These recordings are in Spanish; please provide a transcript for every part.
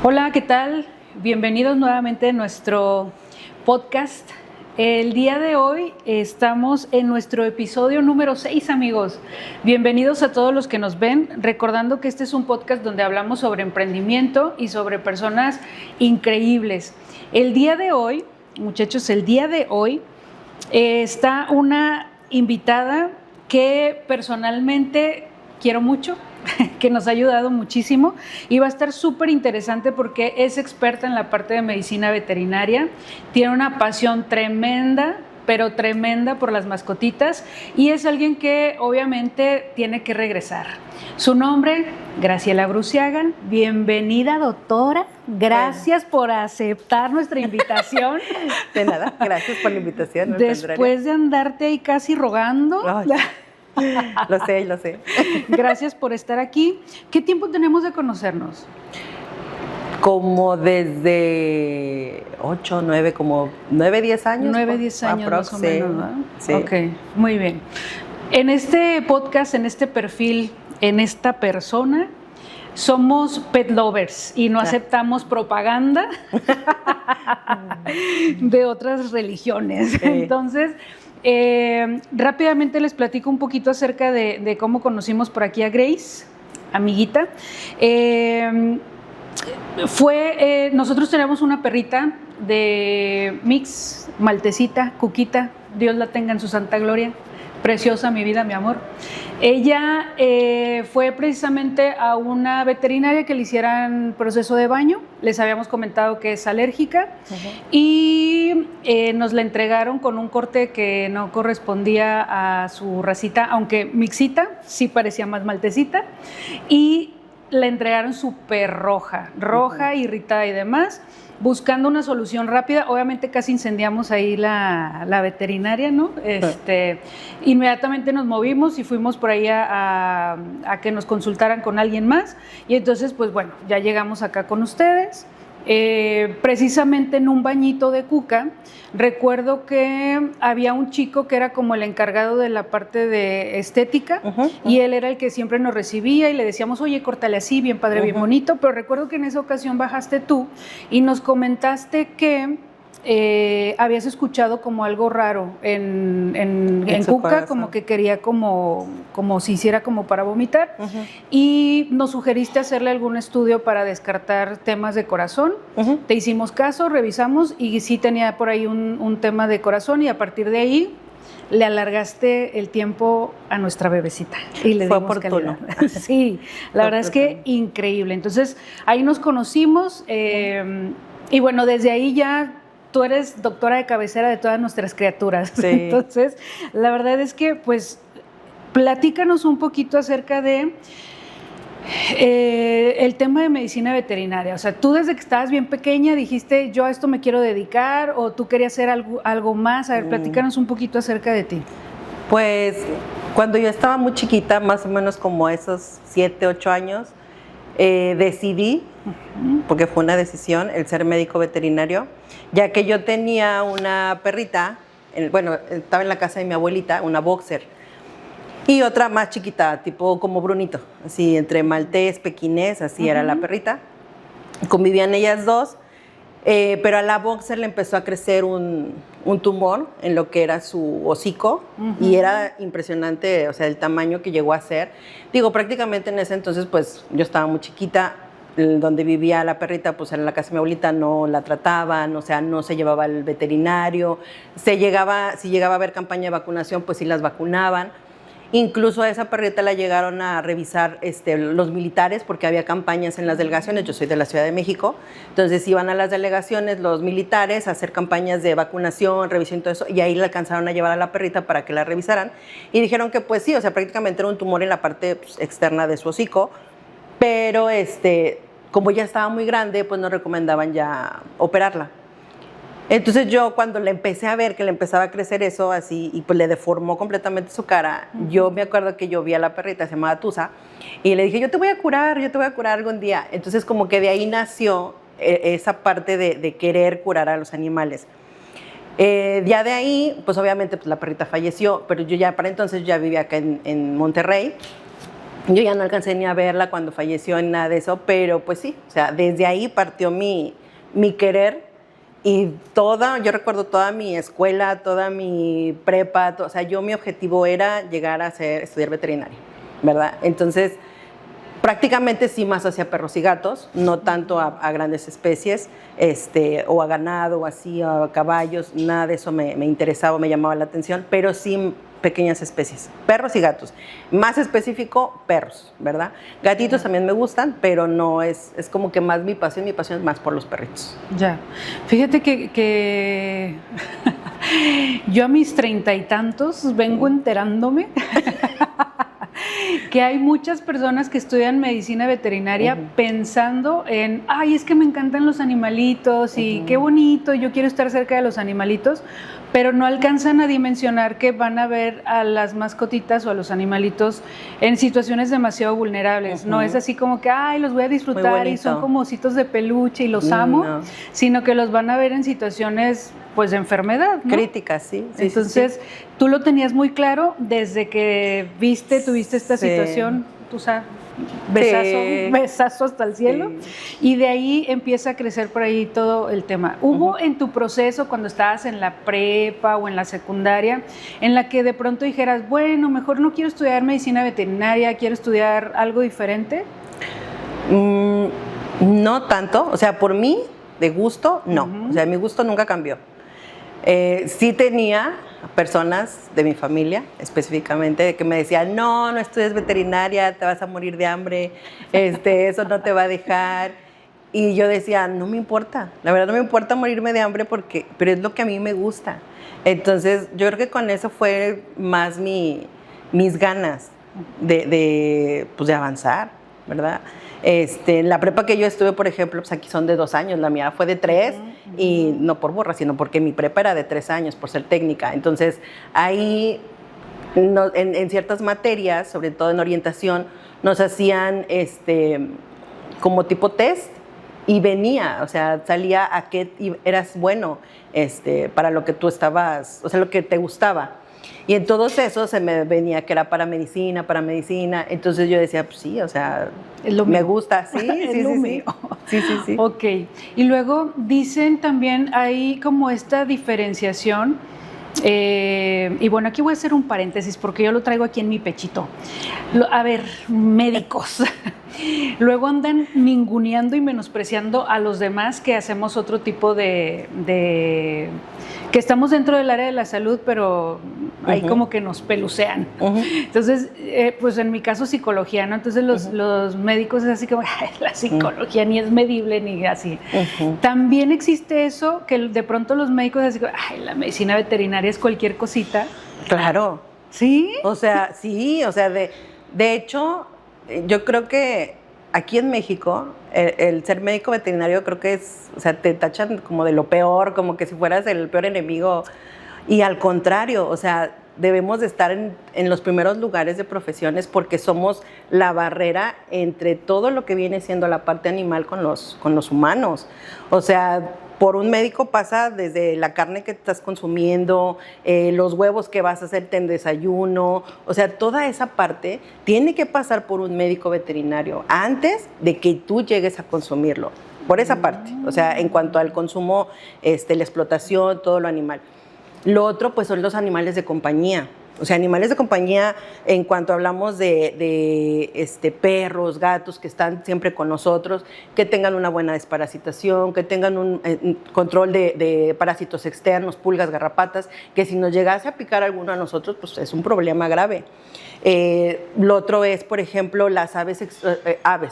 Hola, ¿qué tal? Bienvenidos nuevamente a nuestro podcast. El día de hoy estamos en nuestro episodio número 6, amigos. Bienvenidos a todos los que nos ven, recordando que este es un podcast donde hablamos sobre emprendimiento y sobre personas increíbles. El día de hoy, muchachos, está una invitada que personalmente quiero mucho, que nos ha ayudado muchísimo y va a estar súper interesante porque es experta en la parte de medicina veterinaria, tiene una pasión tremenda, pero tremenda por las mascotitas y es alguien que obviamente tiene que regresar. Su nombre, Graciela Bruciaga. Bienvenida, doctora. Gracias por aceptar nuestra invitación. De nada, gracias por la invitación. Después de andarte ahí casi rogando. Ay, lo sé. Gracias por estar aquí. ¿Qué tiempo tenemos de conocernos? Como desde 8, 9, como 9, 10 años. 9, 10 años más o menos, ¿no? Sí. Ok, muy bien. En este podcast, en este perfil, en esta persona, somos pet lovers y no aceptamos propaganda de otras religiones. Sí. Entonces, rápidamente les platico un poquito acerca de cómo conocimos por aquí a Grace, amiguita. Nosotros tenemos una perrita de mix, maltecita, Cuquita, Dios la tenga en su santa gloria. Preciosa, mi vida, mi amor. Ella fue precisamente a una veterinaria que le hicieran proceso de baño. Les habíamos comentado que es alérgica y nos la entregaron con un corte que no correspondía a su racita, aunque mixita, sí parecía más maltecita. Y la entregaron súper roja, irritada y demás. Buscando una solución rápida, obviamente casi incendiamos ahí la veterinaria, ¿no? Inmediatamente nos movimos y fuimos por ahí a que nos consultaran con alguien más y entonces, pues bueno, ya llegamos acá con ustedes. Precisamente en un bañito de Cuca, recuerdo que había un chico que era como el encargado de la parte de estética y él era el que siempre nos recibía y le decíamos, oye, córtale así, bien padre, bien bonito, pero recuerdo que en esa ocasión bajaste tú y nos comentaste que habías escuchado como algo raro en Cuca, corazón. Como que quería como si hiciera como para vomitar y nos sugeriste hacerle algún estudio para descartar temas de corazón. Te hicimos caso, revisamos y sí tenía por ahí un tema de corazón y a partir de ahí le alargaste el tiempo a nuestra bebecita y le Fue dimos oportuno. Sí, la verdad es que increíble. Entonces ahí nos conocimos y bueno, desde ahí ya tú eres doctora de cabecera de todas nuestras criaturas. Sí. Entonces, la verdad es que, pues, platícanos un poquito acerca de el tema de medicina veterinaria. O sea, tú desde que estabas bien pequeña dijiste, yo a esto me quiero dedicar, o tú querías hacer algo más. A ver, platícanos un poquito acerca de ti. Pues, cuando yo estaba muy chiquita, más o menos como esos 7, 8 años, decidí, porque fue una decisión, el ser médico veterinario, ya que yo tenía una perrita, estaba en la casa de mi abuelita, una boxer, y otra más chiquita, tipo como Brunito, así entre maltés, pequinés, así era la perrita. Convivían ellas dos, pero a la boxer le empezó a crecer un tumor en lo que era su hocico y era impresionante, o sea, el tamaño que llegó a ser. Digo, prácticamente en ese entonces, pues, yo estaba muy chiquita, donde vivía la perrita, pues en la casa de mi abuelita no la trataban, o sea, no se llevaba al veterinario, si llegaba a haber campaña de vacunación, pues sí las vacunaban. Incluso a esa perrita la llegaron a revisar los militares porque había campañas en las delegaciones. Yo soy de la Ciudad de México, entonces iban a las delegaciones los militares a hacer campañas de vacunación, revisión, todo eso, y ahí le alcanzaron a llevar a la perrita para que la revisaran y dijeron que pues sí, o sea, prácticamente era un tumor en la parte pues, externa de su hocico, pero como ya estaba muy grande, pues nos recomendaban ya operarla. Entonces yo cuando le empecé a ver que le empezaba a crecer eso así y pues le deformó completamente su cara, yo me acuerdo que yo vi a la perrita, se llamaba Tusa, y le dije, yo te voy a curar algún día. Entonces como que de ahí nació esa parte de querer curar a los animales. Ya de ahí, pues obviamente pues, la perrita falleció, pero yo ya para entonces ya vivía acá en Monterrey. Yo ya no alcancé ni a verla cuando falleció ni nada de eso, pero pues sí, o sea, desde ahí partió mi querer y yo recuerdo toda mi escuela, toda mi prepa, o sea, mi objetivo era llegar a estudiar veterinaria, ¿verdad? Entonces, prácticamente sí más hacia perros y gatos, no tanto a grandes especies, o a ganado, o así, a caballos, nada de eso me interesaba, me llamaba la atención, pero sí pequeñas especies, perros y gatos. Más específico, perros, ¿verdad? Gatitos también me gustan, pero no es como que más mi pasión es más por los perritos. Ya. Fíjate que yo a mis 30 y tantos vengo enterándome que hay muchas personas que estudian medicina veterinaria pensando en, ay, es que me encantan los animalitos y qué bonito, yo quiero estar cerca de los animalitos, pero no alcanzan a dimensionar que van a ver a las mascotitas o a los animalitos en situaciones demasiado vulnerables. No es así como que, ay, los voy a disfrutar y son como ositos de peluche y los amo, sino que los van a ver en situaciones, pues, de enfermedad, ¿no? Críticas, sí. Entonces, tú lo tenías muy claro desde que tuviste esta situación, tú sabes. Besazo hasta el cielo, y de ahí empieza a crecer por ahí todo el tema. ¿Hubo en tu proceso, cuando estabas en la prepa o en la secundaria, en la que de pronto dijeras, bueno, mejor no quiero estudiar medicina veterinaria, quiero estudiar algo diferente? No tanto, o sea, por mí, de gusto, no. O sea, mi gusto nunca cambió. Sí tenía personas de mi familia específicamente que me decían, no estudies veterinaria, te vas a morir de hambre, eso no te va a dejar. Y yo decía, no me importa, la verdad no me importa morirme de hambre pero es lo que a mí me gusta. Entonces yo creo que con eso fue más mis ganas de avanzar, ¿verdad? La prepa que yo estuve, por ejemplo, pues aquí son de 2 años, la mía fue de 3, y no por burra, sino porque mi prepa era de 3 años, por ser técnica. Entonces, ahí, en ciertas materias, sobre todo en orientación, nos hacían como tipo test, y venía, o sea, salía a qué eras bueno para lo que tú estabas, o sea, lo que te gustaba. Y en todos esos se me venía que era para medicina. Entonces yo decía, pues sí, o sea, me gusta, sí, sí. Ok. Y luego dicen también, hay como esta diferenciación, y bueno, aquí voy a hacer un paréntesis porque yo lo traigo aquí en mi pechito. A ver, médicos. Luego andan ninguneando y menospreciando a los demás que hacemos otro tipo que estamos dentro del área de la salud, pero ahí como que nos pelucean. Entonces, pues en mi caso psicología, ¿no? Entonces los médicos es así como, ay, la psicología ni es medible ni así. También existe eso, que de pronto los médicos así como, ay, la medicina veterinaria es cualquier cosita. Claro. ¿Sí? O sea, sí, o sea, de hecho, yo creo que aquí en México, el ser médico veterinario creo que o sea, te tachan como de lo peor, como que si fueras el peor enemigo. Y al contrario, o sea, debemos de estar en los primeros lugares de profesiones porque somos la barrera entre todo lo que viene siendo la parte animal con los humanos. O sea, por un médico pasa desde la carne que estás consumiendo, los huevos que vas a hacerte en desayuno, o sea, toda esa parte tiene que pasar por un médico veterinario antes de que tú llegues a consumirlo, por esa parte, o sea, en cuanto al consumo, la explotación, todo lo animal. Lo otro, pues, son los animales de compañía. O sea, animales de compañía, en cuanto hablamos de perros, gatos que están siempre con nosotros, que tengan una buena desparasitación, que tengan un control de parásitos externos, pulgas, garrapatas, que si nos llegase a picar alguno a nosotros, pues es un problema grave. Lo otro es, por ejemplo, las aves,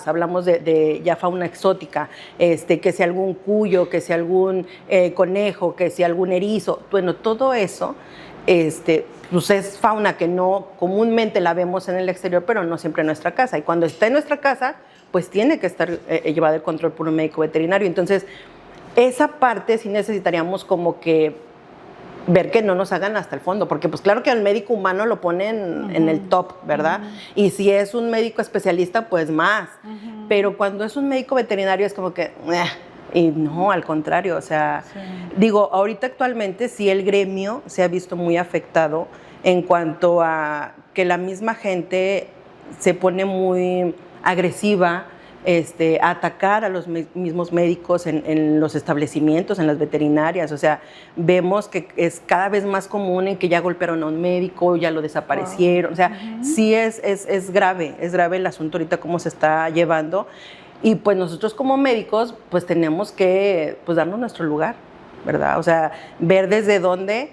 hablamos de ya fauna exótica, que sea algún cuyo, que sea algún conejo, que sea algún erizo, bueno, todo eso, pues es fauna que no comúnmente la vemos en el exterior, pero no siempre en nuestra casa. Y cuando está en nuestra casa, pues tiene que estar llevado el control por un médico veterinario. Entonces, esa parte sí necesitaríamos como que ver que no nos hagan hasta el fondo, porque pues claro que al médico humano lo ponen en el top, ¿verdad? Y si es un médico especialista, pues más. Pero cuando es un médico veterinario es como que... Y no, al contrario, o sea, digo, ahorita actualmente sí el gremio se ha visto muy afectado en cuanto a que la misma gente se pone muy agresiva, a atacar a los mismos médicos en los establecimientos, en las veterinarias. O sea, vemos que es cada vez más común en que ya golpearon a un médico, ya lo desaparecieron. O sea, sí es grave el asunto ahorita cómo se está llevando. Y pues nosotros como médicos pues tenemos que pues darnos nuestro lugar, ¿verdad? O sea, ver desde dónde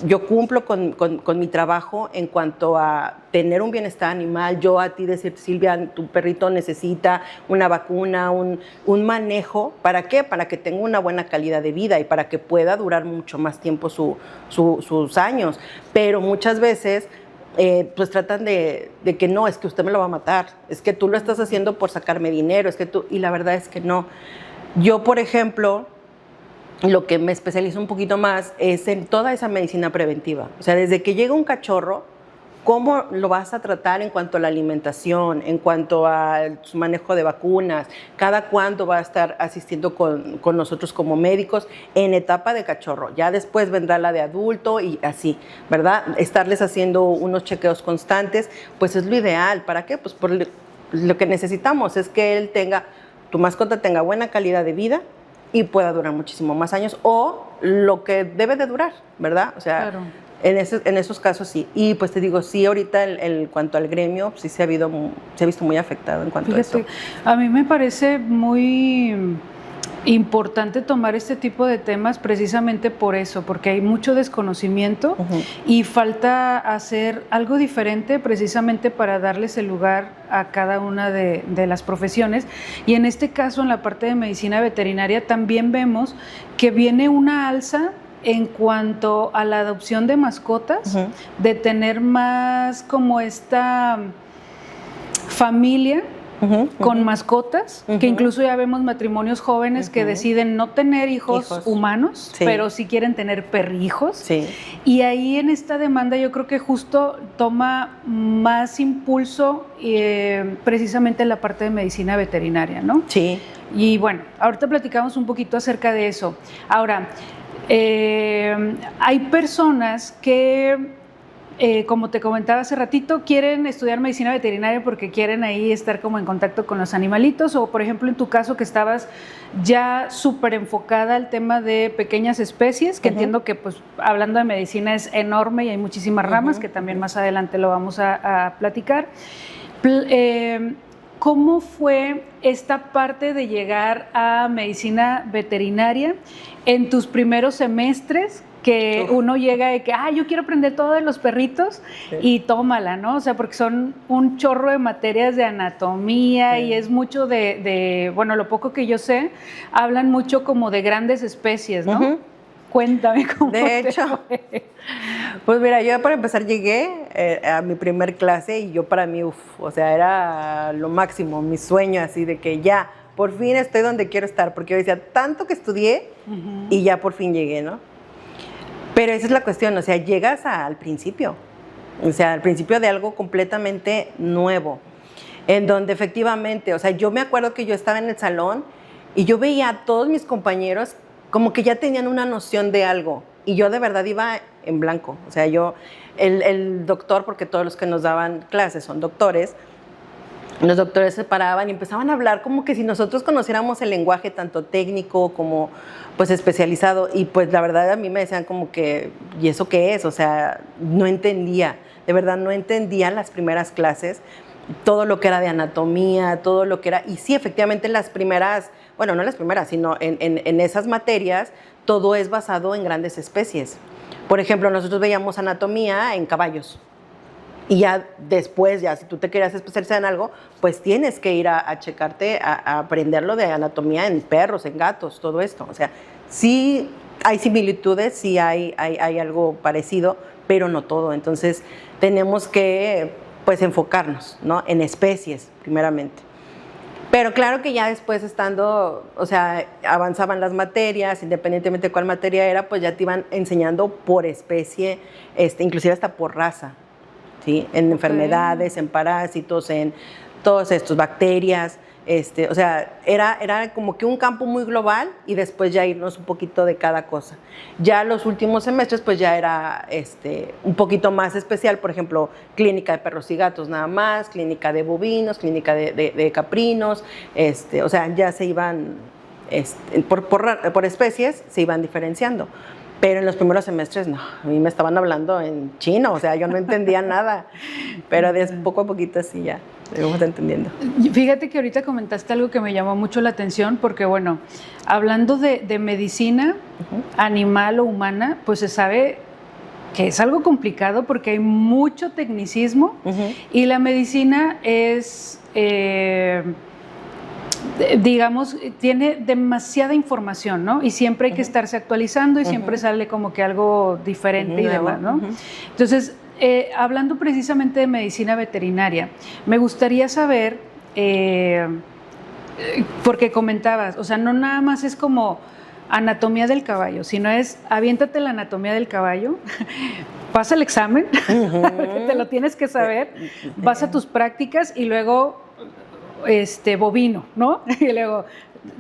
yo cumplo con mi trabajo en cuanto a tener un bienestar animal, yo a ti decirte, Silvia, tu perrito necesita una vacuna, un manejo. ¿Para qué? Para que tenga una buena calidad de vida y para que pueda durar mucho más tiempo sus años. Pero muchas veces pues tratan de que no, es que usted me lo va a matar, es que tú lo estás haciendo por sacarme dinero, es que tú, y la verdad es que no. Yo, por ejemplo, lo que me especializo un poquito más es en toda esa medicina preventiva. O sea, desde que llega un cachorro, ¿cómo lo vas a tratar en cuanto a la alimentación, en cuanto a su manejo de vacunas? ¿Cada cuándo va a estar asistiendo con nosotros como médicos en etapa de cachorro? Ya después vendrá la de adulto y así, ¿verdad? Estarles haciendo unos chequeos constantes, pues es lo ideal. ¿Para qué? Pues por lo que necesitamos es que tu mascota tenga buena calidad de vida y pueda durar muchísimo más años, o lo que debe de durar, ¿verdad? O sea, claro. En esos casos sí. Y pues te digo, sí, ahorita en cuanto al gremio, sí se ha visto muy afectado en cuanto a eso. A mí me parece muy importante tomar este tipo de temas precisamente por eso, porque hay mucho desconocimiento y falta hacer algo diferente precisamente para darles el lugar a cada una de las profesiones. Y en este caso, en la parte de medicina veterinaria, también vemos que viene una alza en cuanto a la adopción de mascotas, de tener más como esta familia con mascotas, que incluso ya vemos matrimonios jóvenes que deciden no tener hijos humanos, pero sí quieren tener perrijos. Sí. Y ahí en esta demanda yo creo que justo toma más impulso precisamente la parte de medicina veterinaria, ¿no? Sí. Y bueno, ahorita platicamos un poquito acerca de eso. Ahora, hay personas que como te comentaba hace ratito, quieren estudiar medicina veterinaria porque quieren ahí estar como en contacto con los animalitos, o por ejemplo en tu caso que estabas ya súper enfocada al tema de pequeñas especies, que entiendo que pues hablando de medicina es enorme y hay muchísimas ramas, que también más adelante lo vamos a platicar. ¿Cómo fue esta parte de llegar a medicina veterinaria en tus primeros semestres? Que uno llega de que, yo quiero aprender todo de los perritos, y tómala, ¿no? O sea, porque son un chorro de materias de anatomía y es mucho bueno, lo poco que yo sé, hablan mucho como de grandes especies, ¿no? Cuéntame cómo de hecho, pues mira, yo para empezar llegué a mi primer clase y yo para mí, o sea, era lo máximo, mi sueño así de que ya, por fin estoy donde quiero estar, porque yo decía, tanto que estudié y ya por fin llegué, ¿no? Pero esa es la cuestión, o sea, llegas al principio, o sea, al principio de algo completamente nuevo, en donde efectivamente, o sea, yo me acuerdo que yo estaba en el salón y yo veía a todos mis compañeros como que ya tenían una noción de algo y yo de verdad iba en blanco, o sea, el doctor, porque todos los que nos daban clases son doctores, los doctores se paraban y empezaban a hablar como que si nosotros conociéramos el lenguaje tanto técnico como pues especializado, y pues la verdad a mí me decían como que, ¿y eso qué es? O sea, no entendía, de verdad no entendía las primeras clases, todo lo que era de anatomía, todo lo que era, y sí, efectivamente las primeras, bueno, no las primeras, sino en esas materias, todo es basado en grandes especies. Por ejemplo, nosotros veíamos anatomía en caballos. Y ya después, ya si tú te querías especializar en algo, pues tienes que ir a checarte, a aprenderlo de anatomía en perros, en gatos, todo esto. O sea, sí hay similitudes, sí hay algo parecido, pero no todo. Entonces, tenemos que, pues, enfocarnos, ¿no? En especies, primeramente. Pero claro que ya después estando, o sea, avanzaban las materias, independientemente de cuál materia era, pues ya te iban enseñando por especie, inclusive hasta por raza. ¿Sí? En enfermedades, en parásitos, en todos estos, bacterias, O sea, era como que un campo muy global y después ya irnos un poquito de cada cosa. Ya los últimos semestres pues ya era un poquito más especial, por ejemplo, clínica de perros y gatos nada más, clínica de bovinos, clínica de caprinos, o sea, ya se iban, por especies se iban diferenciando. Pero en los primeros semestres, no, a mí me estaban hablando en chino, o sea, yo no entendía nada. Pero de poco a poquito así ya, vamos entendiendo. Fíjate que ahorita comentaste algo que me llamó mucho la atención, porque bueno, hablando de medicina animal o humana, pues se sabe que es algo complicado porque hay mucho tecnicismo y la medicina es... digamos, tiene demasiada información, ¿no? Y siempre hay que estarse actualizando y siempre sale como que algo diferente y demás, ¿no? Entonces, hablando precisamente de medicina veterinaria, me gustaría saber, porque comentabas, o sea, no nada más es como anatomía del caballo, sino es aviéntate la anatomía del caballo, pasa el examen, que te lo tienes que saber, vas a tus prácticas y luego bovino, ¿no? Y luego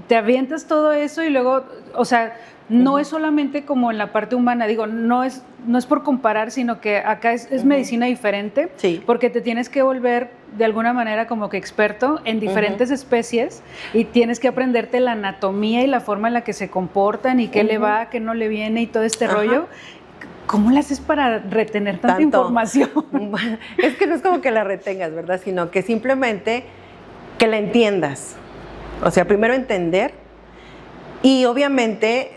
te avientas todo eso y luego, o sea, no es solamente como en la parte humana, digo, no es por comparar, sino que acá es medicina diferente, porque te tienes que volver de alguna manera como que experto en diferentes especies y tienes que aprenderte la anatomía y la forma en la que se comportan y qué le va, qué no le viene y todo este rollo. ¿Cómo le haces para retener tanta información? Es que no es como que la retengas, ¿verdad? Sino que simplemente que la entiendas. O sea, primero entender y obviamente,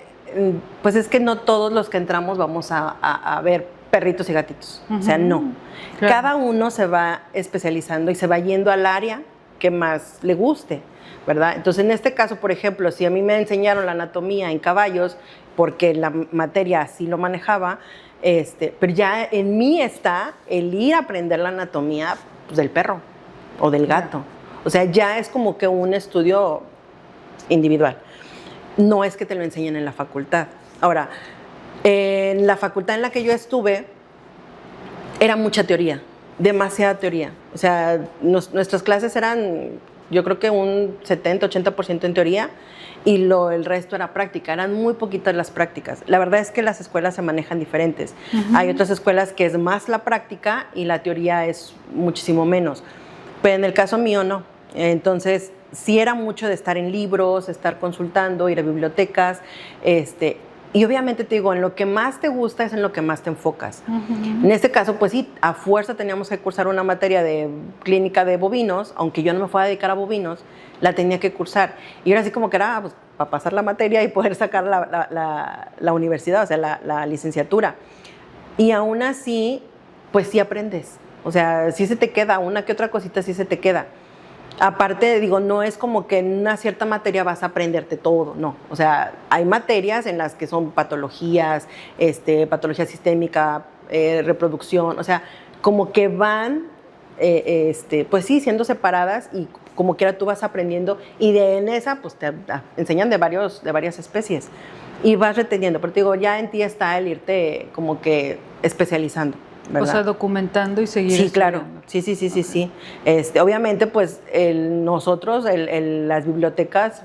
pues es que no todos los que entramos vamos a ver perritos y gatitos. O sea, no. Claro. Cada uno se va especializando y se va yendo al área que más le guste, ¿verdad? Entonces, en este caso, por ejemplo, si a mí me enseñaron la anatomía en caballos, porque la materia así lo manejaba, pero ya en mí está el ir a aprender la anatomía pues, del perro o del gato. O sea, ya es como que un estudio individual. No es que te lo enseñen en la facultad. Ahora, en la facultad en la que yo estuve, era mucha teoría, demasiada teoría. O sea, nuestras clases eran, yo creo que un 70-80% en teoría y el resto era práctica. Eran muy poquitas las prácticas. La verdad es que las escuelas se manejan diferentes. Hay otras escuelas que es más la práctica y la teoría es muchísimo menos. Pero en el caso mío, no. Entonces, sí era mucho de estar en libros, estar consultando, ir a bibliotecas, y obviamente te digo, en lo que más te gusta es en lo que más te enfocas. En este caso, pues sí, a fuerza teníamos que cursar una materia de clínica de bovinos, aunque yo no me fuera a dedicar a bovinos, la tenía que cursar. Y era así como que era, pues, para pasar la materia y poder sacar la universidad, o sea, la licenciatura. Y aún así, pues sí aprendes. O sea, sí se te queda, una que otra cosita sí se te queda. Aparte, digo, no es como que en una cierta materia vas a aprenderte todo, no. O sea, hay materias en las que son patologías, patología sistémica, reproducción, o sea, como que van, pues sí, siendo separadas y como quiera tú vas aprendiendo y en esa, pues te enseñan de varias especies y vas reteniendo. Pero te digo, ya en ti está el irte como que especializando. ¿verdad? O sea, documentando y seguir. Sí, claro. Sí. Obviamente, pues nosotros, las bibliotecas,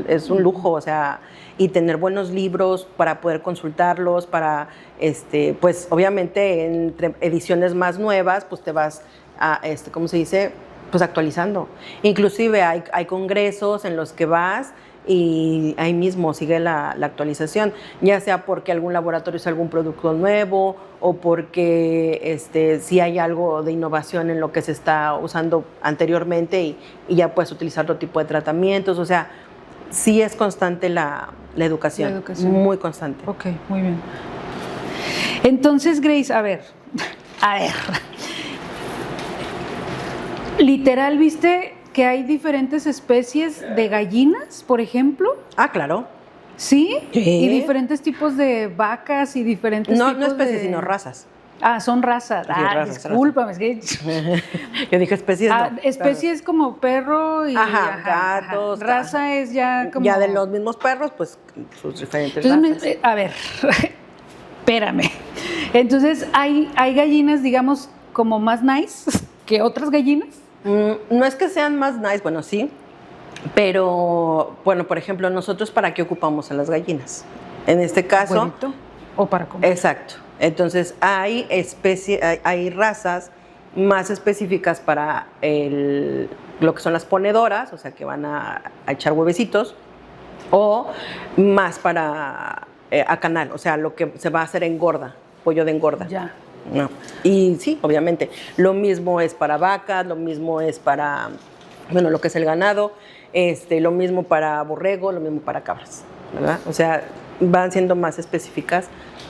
es un lujo, o sea, y tener buenos libros para poder consultarlos, para, pues obviamente entre ediciones más nuevas, pues te vas a, ¿cómo se dice? Pues actualizando. Inclusive hay congresos en los que vas y ahí mismo sigue la actualización, ya sea porque algún laboratorio hizo algún producto nuevo o porque si hay algo de innovación en lo que se está usando anteriormente y ya puedes utilizar otro tipo de tratamientos, o sea, sí es constante la educación, muy constante. Ok, muy bien. Entonces, Grace, a ver, literal, ¿viste que hay diferentes especies de gallinas, por ejemplo? Ah, claro. ¿Sí? Y diferentes tipos de vacas y diferentes tipos de... No especies, sino razas. Ah, son razas. Sí, discúlpame, es que... Yo dije especies, no. Especies como perro y... gatos. Raza es ya como... Ya de los mismos perros, pues sus diferentes Entonces, razas. A ver, espérame. Entonces, ¿hay gallinas, digamos, como más nice que otras gallinas? No es que sean más nice, bueno, sí, Pero, bueno, por ejemplo, nosotros ¿para qué ocupamos a las gallinas? En este caso... ¿Huevito? ¿O para comer? Exacto. Entonces, hay razas más específicas para lo que son las ponedoras, o sea, que van a echar huevecitos, o más para a canal, o sea, lo que se va a hacer engorda, pollo de engorda. Ya. No. Y sí, obviamente, lo mismo es para vacas, lo mismo es para, bueno, lo que es el ganado, lo mismo para borrego, lo mismo para cabras, ¿verdad? O sea, van siendo más específicas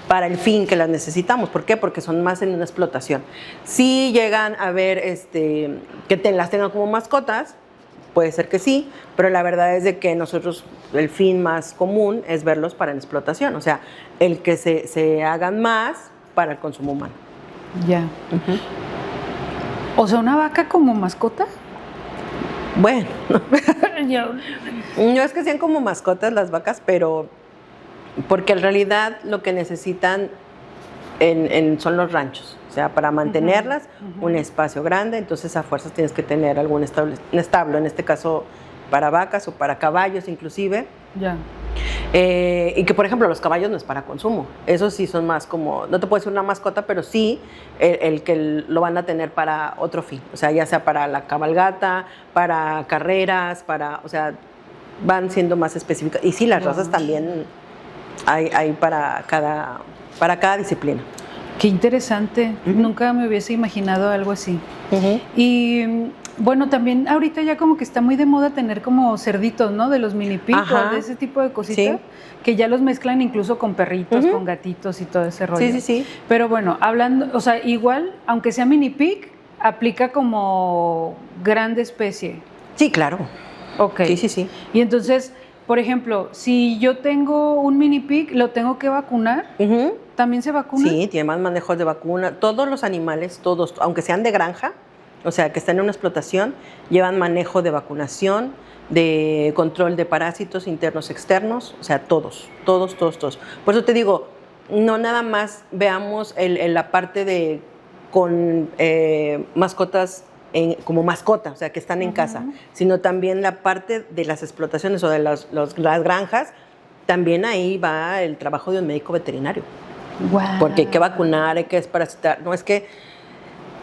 para el fin que las necesitamos. ¿Por qué? Porque son más en una explotación. Si llegan a ver que las tengan como mascotas, puede ser que sí, pero la verdad es de que nosotros el fin más común es verlos para la explotación, o sea, el que se hagan más para el consumo humano. Ya. O sea, ¿una vaca como mascota? Bueno, no es que sean como mascotas las vacas, pero porque en realidad lo que necesitan son los ranchos, o sea, para mantenerlas, un espacio grande, entonces a fuerzas tienes que tener algún establo, en este caso para vacas o para caballos inclusive. Ya. Y que, por ejemplo, los caballos no es para consumo. Esos sí son más como, no te puedes decir una mascota, pero sí el que lo van a tener para otro fin. O sea, ya sea para la cabalgata, para carreras, o sea, van siendo más específicas. Y sí, las razas también hay para cada disciplina. Qué interesante. Nunca me hubiese imaginado algo así. Y bueno, también ahorita ya como que está muy de moda tener como cerditos, ¿no? De los mini pig o de ese tipo de cositas, que ya los mezclan incluso con perritos, con gatitos y todo ese rollo. Sí. Pero bueno, hablando, o sea, igual, aunque sea mini pig, aplica como grande especie. Sí, claro. Ok. Sí. Y entonces, por ejemplo, si yo tengo un mini pig, ¿lo tengo que vacunar? ¿También se vacuna? Sí, tiene más manejos de vacuna. Todos los animales, todos, aunque sean de granja, o sea, que están en una explotación, llevan manejo de vacunación, de control de parásitos internos, externos, o sea, todos. Por eso te digo, no nada más veamos la parte con mascotas como mascota, o sea, que están en casa, sino también la parte de las explotaciones o de las granjas, también ahí va el trabajo de un médico veterinario. Wow. Porque hay que vacunar, hay que desparasitar. No, es que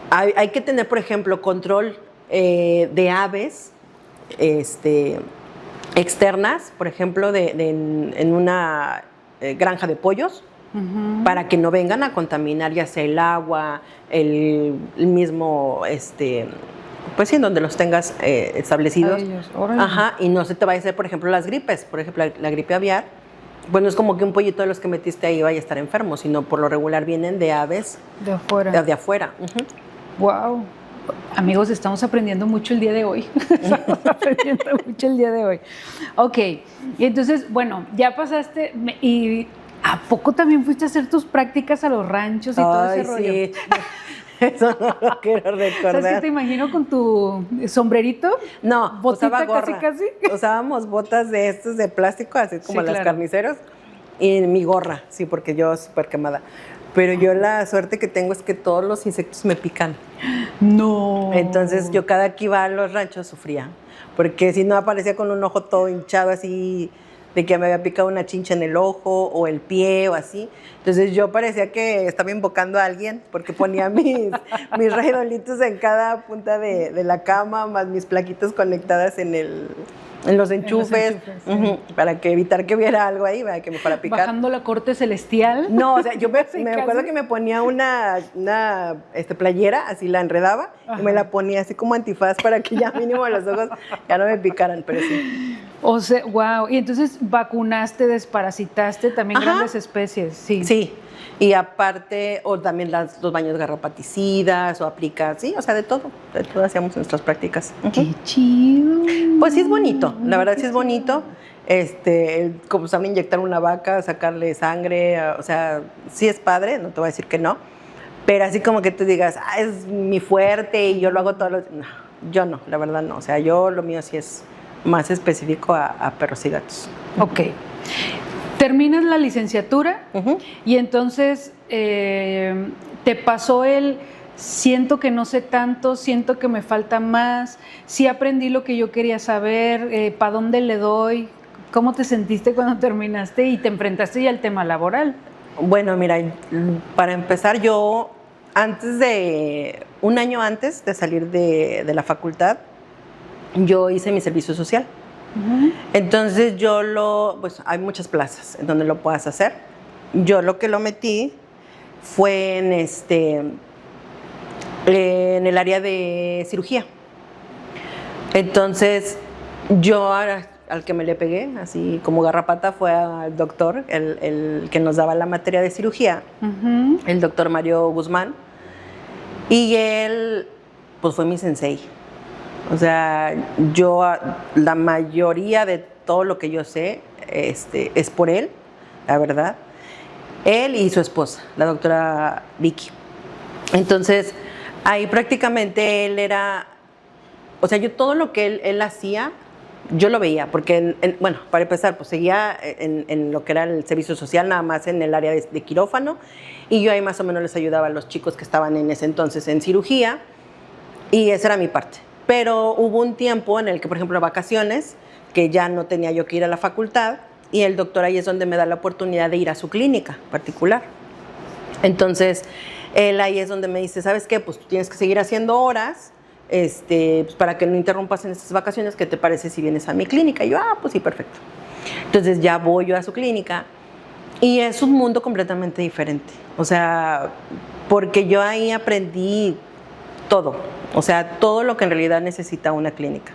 hay que tener, por ejemplo, control de aves externas, por ejemplo, en una granja de pollos, para que no vengan a contaminar ya sea el agua, el mismo, pues sí, en donde los tengas establecidos. Ajá, y no se te vaya a hacer, por ejemplo, las gripes. Por ejemplo, la gripe aviar, bueno, es como que un pollito de los que metiste ahí vaya a estar enfermo, sino por lo regular vienen de aves de afuera. De afuera. Wow. Amigos, estamos aprendiendo mucho el día de hoy. Ok, y entonces, bueno, ya pasaste y ¿a poco también fuiste a hacer tus prácticas a los ranchos y todo ese rollo? Sí. Eso no lo quiero recordar. ¿Sabes qué te imagino con tu sombrerito? No, botita usaba gorra. casi. Usábamos botas de estos de plástico, así como las carniceros, y mi gorra, sí, porque yo súper quemada. Pero yo la suerte que tengo es que todos los insectos me pican. No. Entonces yo cada que iba a los ranchos sufría, porque si no aparecía con un ojo todo hinchado así, de que me había picado una chincha en el ojo o el pie o así. Entonces yo parecía que estaba invocando a alguien porque ponía mis redolitos en cada punta de la cama, más mis plaquitas conectadas en los enchufes, para evitar que hubiera algo ahí, para que me fuera a picar. Bajando la corte celestial. No, o sea, yo me acuerdo que me ponía una playera, así la enredaba, y me la ponía así como antifaz para que ya mínimo los ojos ya no me picaran, pero sí. O sea, wow. Y entonces vacunaste, desparasitaste también grandes especies, sí. Sí. Y aparte, o también los baños garrapaticidas, o aplicas, sí, o sea, de todo hacíamos nuestras prácticas. ¡Qué chido! Pues sí es bonito, la verdad sí es bonito. Como saben, inyectar una vaca, sacarle sangre, o sea, sí es padre, no te voy a decir que no, pero así como que tú digas, es mi fuerte y yo lo hago todos los... No, yo no, la verdad no, o sea, lo mío sí es más específico a perros y gatos. Ok. Terminas la licenciatura y entonces te pasó el siento que no sé tanto, siento que me falta más, sí aprendí lo que yo quería saber, ¿para dónde le doy? ¿Cómo te sentiste cuando terminaste y te enfrentaste ya al tema laboral? Bueno, mira, para empezar yo, un año antes de salir de la facultad, yo hice mi servicio social. Entonces pues hay muchas plazas en donde lo puedas hacer. Yo lo que lo metí fue en el área de cirugía. Entonces yo al que me le pegué, así como garrapata, fue al doctor, el que nos daba la materia de cirugía, el doctor Mario Guzmán, y él pues fue mi sensei. O sea, la mayoría de todo lo que yo sé es por él, la verdad. Él y su esposa, la doctora Vicky. Entonces, ahí prácticamente él era, o sea, yo todo lo que él hacía, yo lo veía, porque, bueno, para empezar, pues seguía en lo que era el servicio social, nada más en el área de quirófano, y yo ahí más o menos les ayudaba a los chicos que estaban en ese entonces en cirugía, y esa era mi parte. Pero hubo un tiempo en el que, por ejemplo, vacaciones, que ya no tenía yo que ir a la facultad, y el doctor ahí es donde me da la oportunidad de ir a su clínica particular. Entonces, él ahí es donde me dice, ¿sabes qué? Pues tú tienes que seguir haciendo horas, pues para que no interrumpas en estas vacaciones, ¿qué te parece si vienes a mi clínica? Y yo, pues sí, perfecto. Entonces ya voy yo a su clínica y es un mundo completamente diferente. O sea, porque yo ahí aprendí todo, o sea, todo lo que en realidad necesita una clínica.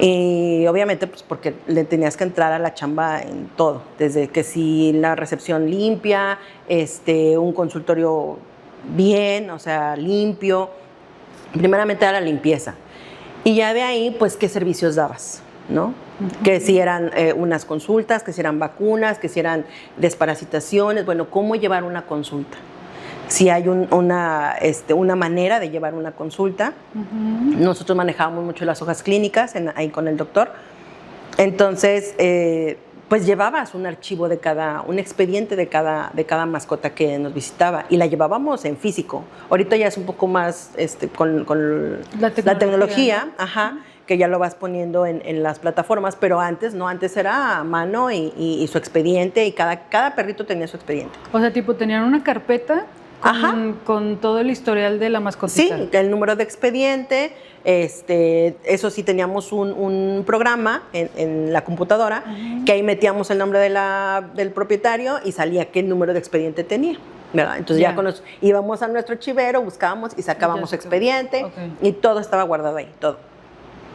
Y obviamente, pues porque le tenías que entrar a la chamba en todo, desde que si la recepción limpia, un consultorio bien, o sea, limpio. Primeramente era la limpieza. Y ya de ahí, pues, ¿qué servicios dabas? ¿No? Que si eran unas consultas, que si eran vacunas, que si eran desparasitaciones, bueno, ¿cómo llevar una consulta? Si hay una manera de llevar una consulta. Nosotros manejábamos mucho las hojas clínicas ahí con el doctor. Entonces, pues llevabas un archivo un expediente de cada mascota que nos visitaba y la llevábamos en físico. Ahorita ya es un poco más con la tecnología, que ya lo vas poniendo en las plataformas, pero antes no, antes era a mano y su expediente, y cada perrito tenía su expediente. O sea, tipo, tenían una carpeta con todo el historial de la mascotita. Sí, el número de expediente, eso sí, teníamos un programa en la computadora, que ahí metíamos el nombre del propietario y salía qué número de expediente tenía, ¿verdad? Entonces ya íbamos a nuestro archivero, buscábamos y sacábamos expediente, y todo estaba guardado ahí, todo.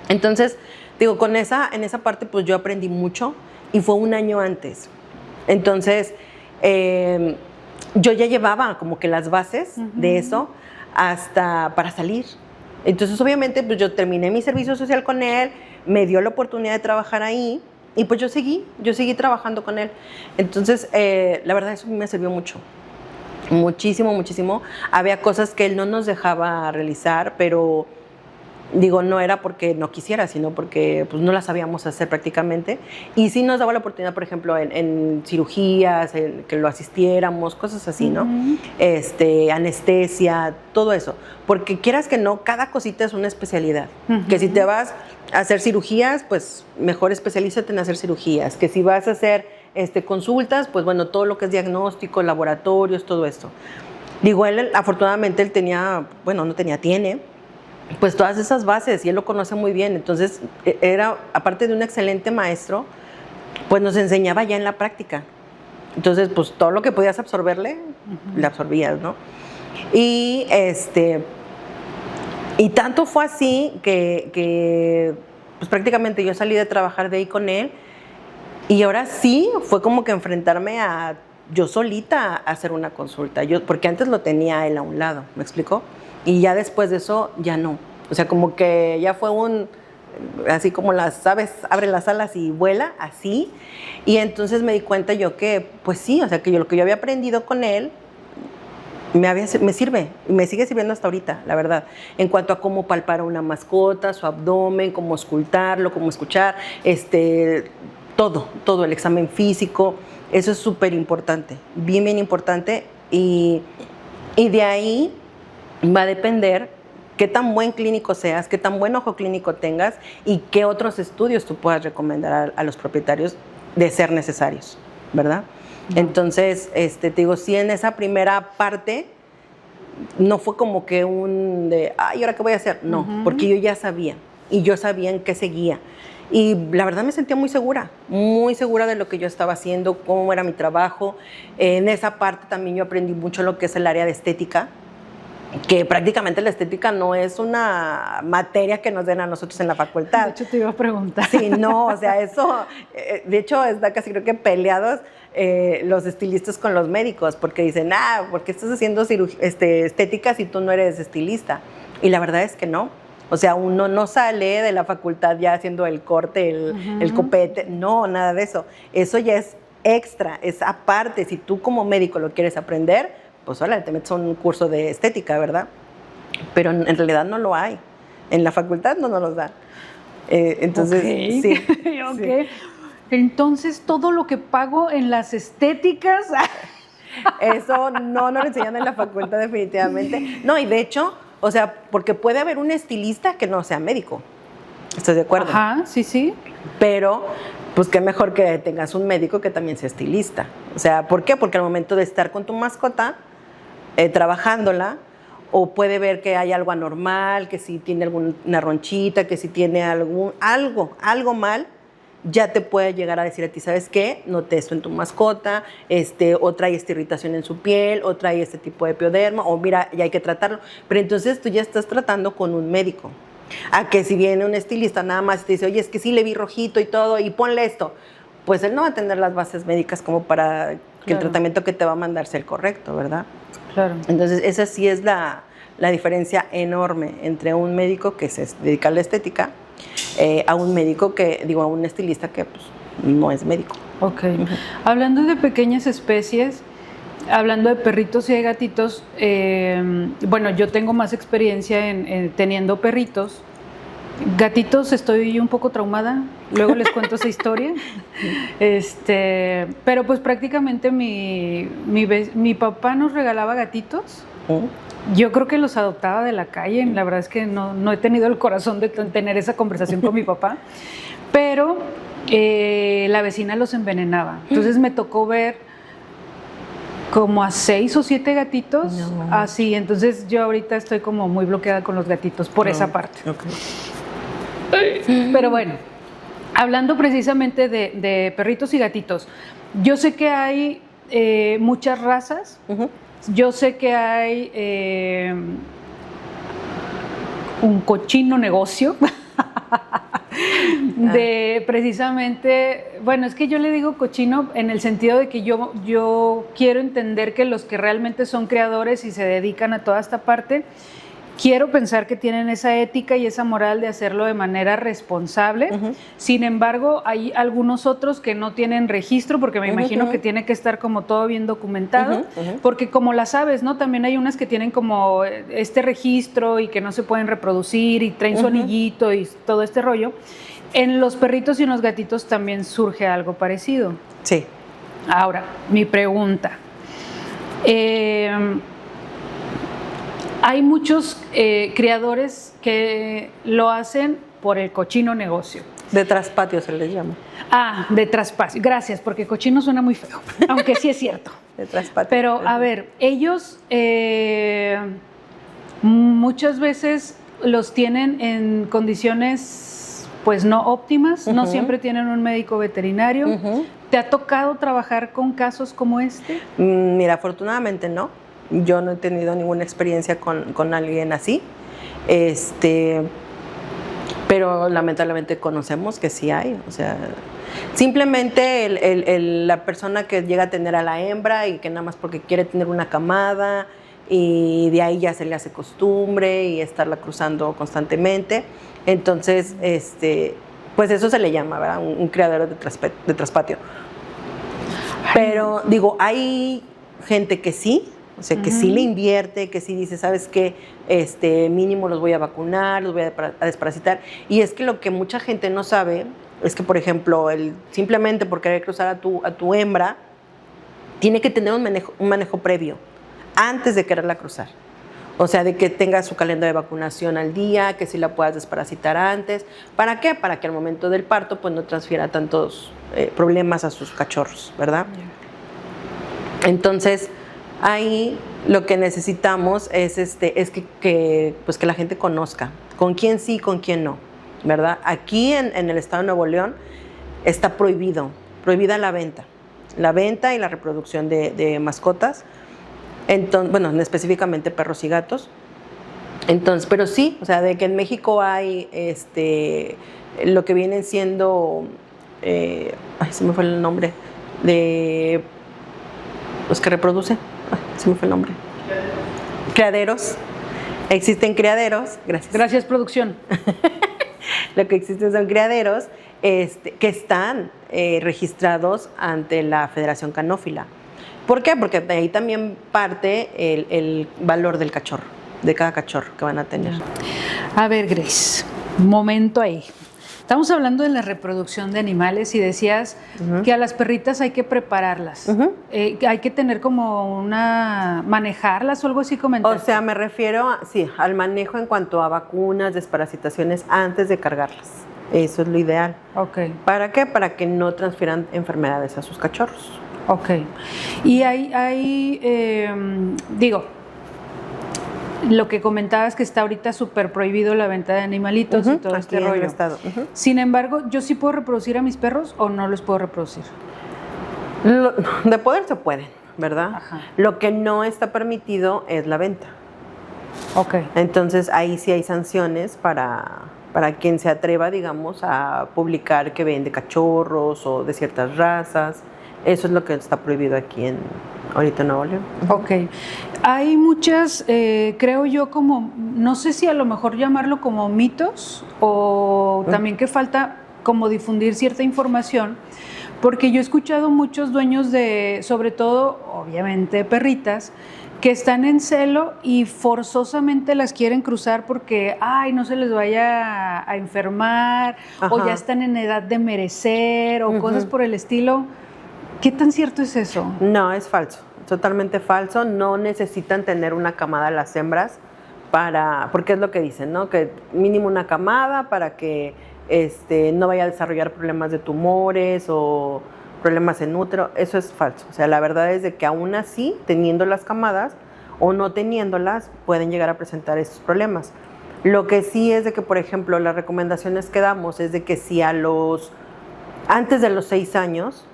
Entonces, digo, en esa parte pues yo aprendí mucho, y fue un año antes. Entonces, yo ya llevaba como que las bases de eso hasta para salir. Entonces, obviamente, pues yo terminé mi servicio social con él, me dio la oportunidad de trabajar ahí, y pues yo seguí trabajando con él. Entonces, la verdad, eso me sirvió mucho. Muchísimo, muchísimo. Había cosas que él no nos dejaba realizar, pero digo, no era porque no quisiera, sino porque pues, no las sabíamos hacer prácticamente. Y sí nos daba la oportunidad, por ejemplo, en cirugías, que lo asistiéramos, cosas así, ¿no? Anestesia, todo eso. Porque quieras que no, cada cosita es una especialidad. Que si te vas a hacer cirugías, pues mejor especialízate en hacer cirugías. Que si vas a hacer consultas, pues bueno, todo lo que es diagnóstico, laboratorios, todo esto. Digo, él afortunadamente tiene pues todas esas bases, y él lo conoce muy bien. Entonces era, aparte de un excelente maestro, pues nos enseñaba ya en la práctica. Entonces pues todo lo que podías absorberle, le absorbías, ¿no? Y tanto fue así que pues prácticamente yo salí de trabajar de ahí con él, y ahora sí fue como que enfrentarme a yo solita a hacer una consulta, porque antes lo tenía él a un lado, ¿me explicó? Y ya después de eso, ya no. O sea, como que ya fue así como las aves, abre las alas y vuela, así. Y entonces me di cuenta yo que, pues sí, o sea, que lo que yo había aprendido con él me sirve, y me sigue sirviendo hasta ahorita, la verdad. En cuanto a cómo palpar a una mascota, su abdomen, cómo escultarlo, cómo escuchar, todo, el examen físico, eso es súper importante, bien, bien importante. Y de ahí va a depender qué tan buen clínico seas, qué tan buen ojo clínico tengas y qué otros estudios tú puedas recomendar a los propietarios de ser necesarios, ¿verdad? Entonces, te digo, sí, en esa primera parte no fue como que ay, ¿ahora qué voy a hacer? No, porque yo ya sabía y yo sabía en qué seguía. Y la verdad me sentía muy segura de lo que yo estaba haciendo, cómo era mi trabajo. En esa parte también yo aprendí mucho lo que es el área de estética, que prácticamente la estética no es una materia que nos den a nosotros en la facultad. De hecho, te iba a preguntar. Sí, no, o sea, eso, de hecho, está casi creo que peleados los estilistas con los médicos, porque dicen, ¿por qué estás haciendo estética si tú no eres estilista? Y la verdad es que no. O sea, uno no sale de la facultad ya haciendo el corte, el copete, no, nada de eso. Eso ya es extra, es aparte. Si tú como médico lo quieres aprender, pues órale, te metes a un curso de estética, ¿verdad? Pero en realidad no lo hay. En la facultad no nos los dan. Entonces, okay. Sí. Okay. Sí. Entonces, todo lo que pago en las estéticas... Eso no lo enseñan en la facultad definitivamente. No, y de hecho, o sea, porque puede haber un estilista que no sea médico. ¿Estás de acuerdo? Ajá, sí, sí. Pero, pues qué mejor que tengas un médico que también sea estilista. O sea, ¿por qué? Porque al momento de estar con tu mascota, trabajándola, o puede ver que hay algo anormal, que si tiene alguna ronchita, que si tiene algo mal, ya te puede llegar a decir a ti, ¿sabes qué? Noté esto en tu mascota, o trae esta irritación en su piel, o trae este tipo de pioderma, o mira, ya hay que tratarlo. Pero entonces tú ya estás tratando con un médico. A que si viene un estilista nada más y te dice, oye, es que sí le vi rojito y todo, y ponle esto, pues él no va a tener las bases médicas como para que el tratamiento que te va a mandar sea el correcto, ¿verdad? Claro. Entonces esa sí es la diferencia enorme entre un médico que se dedica a la estética a un médico a un estilista que pues, no es médico. Ok. Hablando de pequeñas especies, hablando de perritos y de gatitos, bueno, yo tengo más experiencia en teniendo perritos. Gatitos estoy un poco traumada, luego les cuento esa historia. Pero pues prácticamente mi papá nos regalaba gatitos. Yo creo que los adoptaba de la calle, la verdad es que no he tenido el corazón de tener esa conversación con mi papá, pero la vecina los envenenaba. Entonces me tocó ver como a 6 o 7 gatitos, así. Entonces yo ahorita estoy como muy bloqueada con los gatitos por esa parte. Okay. Pero bueno, hablando precisamente de perritos y gatitos, yo sé que hay muchas razas. Yo sé que hay un cochino negocio de precisamente, bueno, es que yo le digo cochino en el sentido de que yo quiero entender que los que realmente son creadores y se dedican a toda esta parte, quiero pensar que tienen esa ética y esa moral de hacerlo de manera responsable. Sin embargo, hay algunos otros que no tienen registro, porque me imagino que tiene que estar como todo bien documentado, porque como las aves, ¿no? También hay unas que tienen como este registro y que no se pueden reproducir y traen su anillito y todo este rollo. En los perritos y en los gatitos también surge algo parecido. Sí. Ahora, mi pregunta. Hay muchos criadores que lo hacen por el cochino negocio. De traspatio se les llama. De traspatio. Gracias, porque cochino suena muy feo, aunque sí es cierto. De traspatio. Pero, a ver, ellos muchas veces los tienen en condiciones, pues, no óptimas. No siempre tienen un médico veterinario. ¿Te ha tocado trabajar con casos como este? Mira, afortunadamente no. Yo no he tenido ninguna experiencia con alguien así, pero lamentablemente conocemos que sí hay. O sea, simplemente la persona que llega a tener a la hembra y que nada más porque quiere tener una camada y de ahí ya se le hace costumbre y estarla cruzando constantemente. Entonces, pues eso se le llama, ¿verdad? Un criadero de traspatio. Pero digo, hay gente que sí. O sea, que sí le invierte, que sí dice, ¿sabes qué? Mínimo los voy a vacunar, los voy a desparasitar. Y es que lo que mucha gente no sabe es que, por ejemplo, simplemente por querer cruzar a tu hembra, tiene que tener un manejo previo antes de quererla cruzar. O sea, de que tenga su calendario de vacunación al día, que si la puedas desparasitar antes. ¿Para qué? Para que al momento del parto pues no transfiera tantos problemas a sus cachorros, ¿verdad? Entonces, ahí lo que necesitamos es, pues que la gente conozca con quién sí y con quién no, ¿verdad? Aquí en el estado de Nuevo León está prohibida la venta y la reproducción de mascotas. Entonces, bueno, específicamente perros y gatos. Entonces, pero sí, o sea, de que en México hay lo que vienen siendo, ay, se me fue el nombre, de los que reproducen, ay, se me fue el nombre. Criaderos. Existen criaderos, gracias. Gracias, producción. Lo que existen son criaderos que están registrados ante la Federación Canófila. ¿Por qué? Porque de ahí también parte el valor del cachorro, de cada cachorro que van a tener. A ver, Grace, momento ahí. Estamos hablando de la reproducción de animales y decías que a las perritas hay que prepararlas. Hay que tener como manejarlas o algo así, comentar. O sea, me refiero al manejo en cuanto a vacunas, desparasitaciones antes de cargarlas. Eso es lo ideal. Ok. ¿Para qué? Para que no transfieran enfermedades a sus cachorros. Ok. Y lo que comentabas que está ahorita súper prohibido la venta de animalitos y todo este rollo. Sin embargo, ¿yo sí puedo reproducir a mis perros o no los puedo reproducir? De poder se pueden, ¿verdad? Ajá. Lo que no está permitido es la venta. Ok. Entonces ahí sí hay sanciones para quien se atreva, digamos, a publicar que vende cachorros o de ciertas razas. Eso es lo que está prohibido aquí ahorita en Nuevo León. Ok. Hay muchas, creo yo, como, no sé si a lo mejor llamarlo como mitos o también que falta como difundir cierta información, porque yo he escuchado muchos dueños sobre todo, obviamente, perritas, que están en celo y forzosamente las quieren cruzar porque, ay, no se les vaya a enfermar, o ya están en edad de merecer, o cosas por el estilo. ¿Qué tan cierto es eso? No, es falso, totalmente falso. No necesitan tener una camada las hembras porque es lo que dicen, ¿no? Que mínimo una camada para que no vaya a desarrollar problemas de tumores o problemas en útero. Eso es falso. O sea, la verdad es de que aún así, teniendo las camadas o no teniéndolas, pueden llegar a presentar esos problemas. Lo que sí es de que, por ejemplo, las recomendaciones que damos es de que si antes de los 6 años,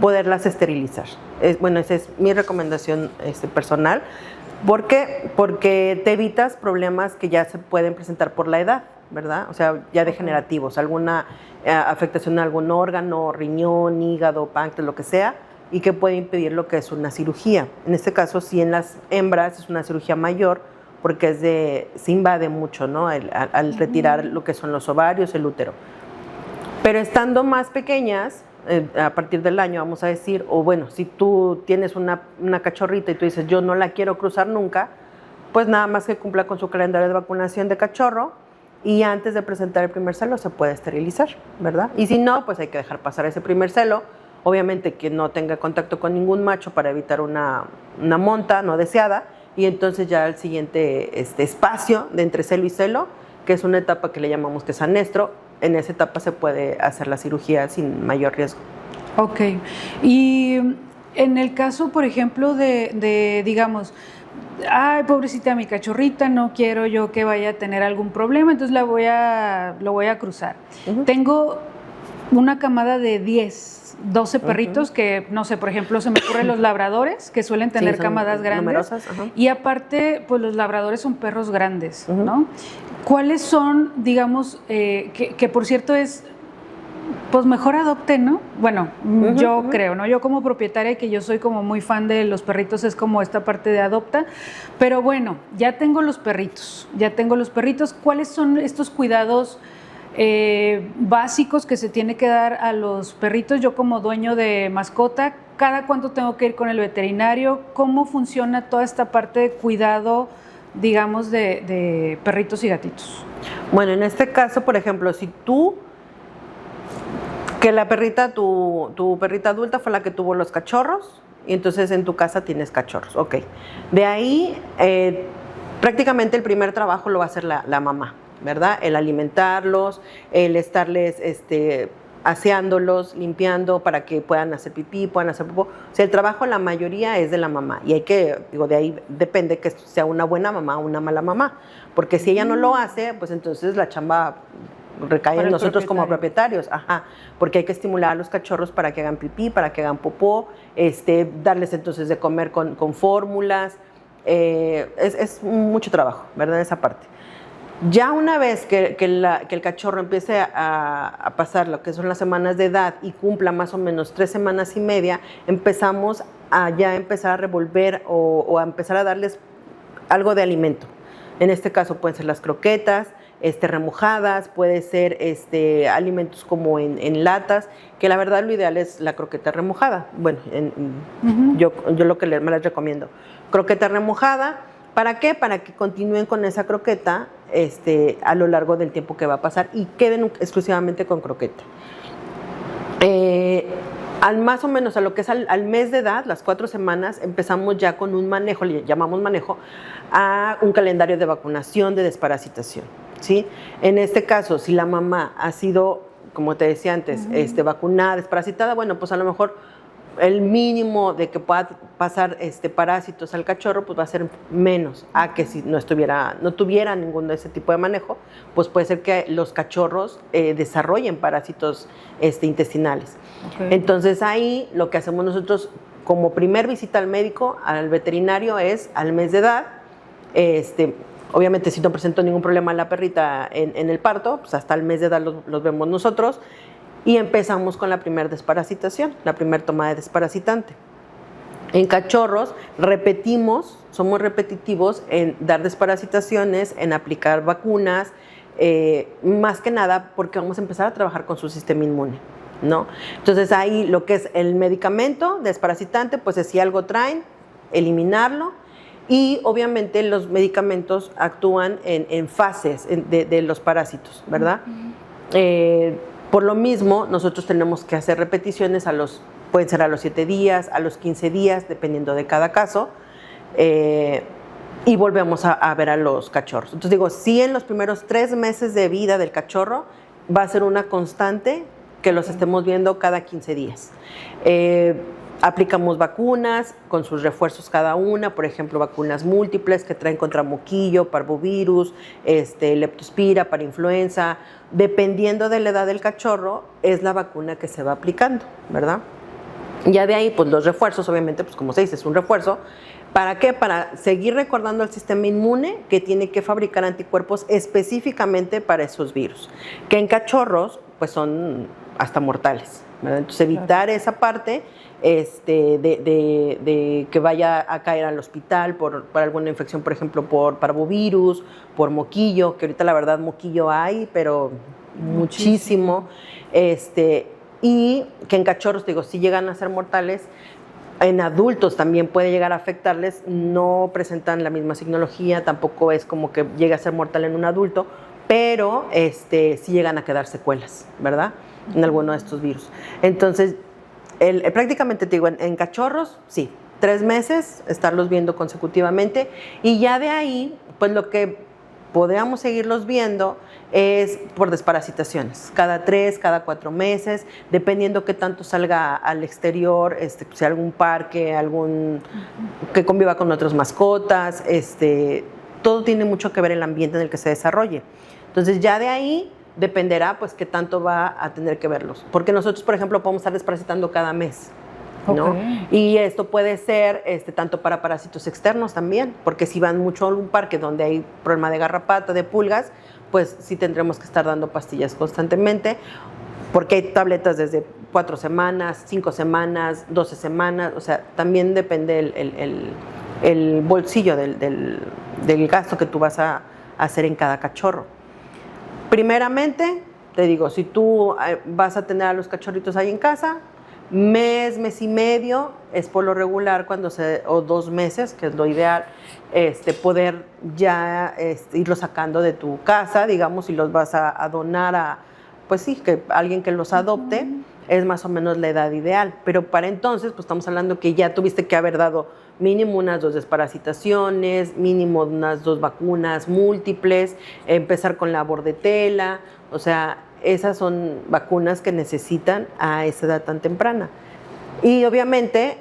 poderlas esterilizar. Bueno, esa es mi recomendación personal. ¿Por qué? Porque te evitas problemas que ya se pueden presentar por la edad, ¿verdad? O sea, ya degenerativos, alguna afectación a algún órgano, riñón, hígado, páncreas, lo que sea, y que puede impedir lo que es una cirugía. En este caso, sí, en las hembras es una cirugía mayor, porque se invade mucho, ¿no? Al retirar lo que son los ovarios, el útero. Pero estando más pequeñas, a partir del año, vamos a decir, o bueno, si tú tienes una cachorrita y tú dices, yo no la quiero cruzar nunca, pues nada más que cumpla con su calendario de vacunación de cachorro y antes de presentar el primer celo se puede esterilizar, ¿verdad? Y si no, pues hay que dejar pasar ese primer celo, obviamente que no tenga contacto con ningún macho para evitar una monta no deseada, y entonces ya el siguiente espacio de entre celo y celo, que es una etapa que le llamamos que es anestro. En esa etapa se puede hacer la cirugía sin mayor riesgo. Ok. Y en el caso, por ejemplo, digamos, ay, pobrecita mi cachorrita, no quiero yo que vaya a tener algún problema, entonces lo voy a cruzar. Tengo una camada de 12 perritos que, no sé, por ejemplo, se me ocurren los labradores, que suelen tener camadas grandes. Numerosas, y aparte, pues los labradores son perros grandes, ¿no? ¿Cuáles son, digamos, que por cierto es, pues mejor adopten, ¿no? Bueno, yo creo, ¿no? Yo como propietaria, que yo soy como muy fan de los perritos, es como esta parte de adopta, pero bueno, ya tengo los perritos. ¿Cuáles son estos cuidados básicos que se tiene que dar a los perritos? Yo como dueño de mascota, ¿cada cuánto tengo que ir con el veterinario? ¿Cómo funciona toda esta parte de cuidado, digamos, de perritos y gatitos? Bueno, en este caso, por ejemplo, si la perrita, tu perrita adulta fue la que tuvo los cachorros, y entonces en tu casa tienes cachorros, ok. De ahí prácticamente el primer trabajo lo va a hacer la mamá, ¿verdad? El alimentarlos, el estarles aseándolos, limpiando para que puedan hacer pipí, puedan hacer popó. O sea, el trabajo la mayoría es de la mamá y hay que, digo, de ahí depende que sea una buena mamá o una mala mamá, porque si ella no lo hace, pues entonces la chamba recae en nosotros como propietarios, ajá, porque hay que estimular a los cachorros para que hagan pipí, para que hagan popó, darles entonces de comer con fórmulas, es mucho trabajo, ¿verdad? Esa parte. Ya una vez que el cachorro empiece a pasar lo que son las semanas de edad y cumpla más o menos 3 semanas y media, empezamos a ya empezar a revolver o a empezar a darles algo de alimento. En este caso pueden ser las croquetas, remojadas, puede ser alimentos como en latas, que la verdad lo ideal es la croqueta remojada. Bueno, yo lo que me las recomiendo. Croqueta remojada, ¿para qué? Para que continúen con esa croqueta a lo largo del tiempo que va a pasar y queden exclusivamente con croqueta. Al más o menos a lo que es al mes de edad, las 4 semanas, empezamos ya con un manejo, le llamamos manejo, a un calendario de vacunación, de desparasitación, ¿sí? En este caso, si la mamá ha sido, como te decía antes, vacunada, desparasitada, bueno, pues a lo mejor el mínimo de que pueda pasar parásitos al cachorro, pues va a ser menos a que si no tuviera ningún de ese tipo de manejo, pues puede ser que los cachorros desarrollen parásitos intestinales. Okay. Entonces ahí lo que hacemos nosotros como primer visita al médico, al veterinario, es al mes de edad. Obviamente si no presentó ningún problema la perrita en el parto, pues hasta el mes de edad los vemos nosotros. Y empezamos con la primera desparasitación, la primera toma de desparasitante. En cachorros somos repetitivos en dar desparasitaciones, en aplicar vacunas, más que nada porque vamos a empezar a trabajar con su sistema inmune, ¿no? Entonces ahí lo que es el medicamento desparasitante, pues si algo traen, eliminarlo. Y obviamente los medicamentos actúan en fases de los parásitos, ¿verdad? Por lo mismo, nosotros tenemos que hacer repeticiones pueden ser a los 7 días, a los 15 días, dependiendo de cada caso, y volvemos a ver a los cachorros. Entonces digo, sí, en los primeros 3 meses de vida del cachorro va a ser una constante que los estemos viendo cada 15 días. Aplicamos vacunas con sus refuerzos cada una, por ejemplo, vacunas múltiples que traen contra moquillo, parvovirus, leptospira para influenza. Dependiendo de la edad del cachorro, es la vacuna que se va aplicando, ¿verdad? Ya de ahí, pues los refuerzos, obviamente, pues como se dice, es un refuerzo. ¿Para qué? Para seguir recordando al sistema inmune que tiene que fabricar anticuerpos específicamente para esos virus, que en cachorros, pues son hasta mortales, ¿verdad? Entonces, evitar esa parte de que vaya a caer al hospital por alguna infección, por ejemplo, por parvovirus, por moquillo, que ahorita la verdad moquillo hay, pero muchísimo. Y que en cachorros, digo, sí llegan a ser mortales. En adultos también puede llegar a afectarles, no presentan la misma signología, tampoco es como que llegue a ser mortal en un adulto, pero sí llegan a quedar secuelas, ¿verdad? En alguno de estos virus. Entonces, prácticamente te digo, en cachorros, sí, 3 meses, estarlos viendo consecutivamente, y ya de ahí, pues lo que podríamos seguirlos viendo es por desparasitaciones, cada 3, cada 4 meses, dependiendo qué tanto salga al exterior, si algún parque, que conviva con otras mascotas, todo tiene mucho que ver el ambiente en el que se desarrolle. Entonces ya de ahí dependerá pues qué tanto va a tener que verlos, porque nosotros, por ejemplo, podemos estar desparasitando cada mes, ¿no? Okay. Y esto puede ser tanto para parásitos externos también, porque si van mucho a un parque donde hay problema de garrapata, de pulgas, pues sí tendremos que estar dando pastillas constantemente, porque hay tabletas desde 4 semanas, 5 semanas, 12 semanas, o sea, también depende el bolsillo del gasto que tú vas a hacer en cada cachorro. Primeramente, te digo, si tú vas a tener a los cachorritos ahí en casa, mes y medio es por lo regular o 2 meses, que es lo ideal, poder ya irlos sacando de tu casa, digamos, y los vas a donar a, pues sí, que alguien que los adopte, es más o menos la edad ideal. Pero para entonces, pues estamos hablando que ya tuviste que haber dado mínimo unas 2 desparasitaciones, mínimo unas 2 vacunas múltiples, empezar con la bordetela, o sea, esas son vacunas que necesitan a esa edad tan temprana. Y obviamente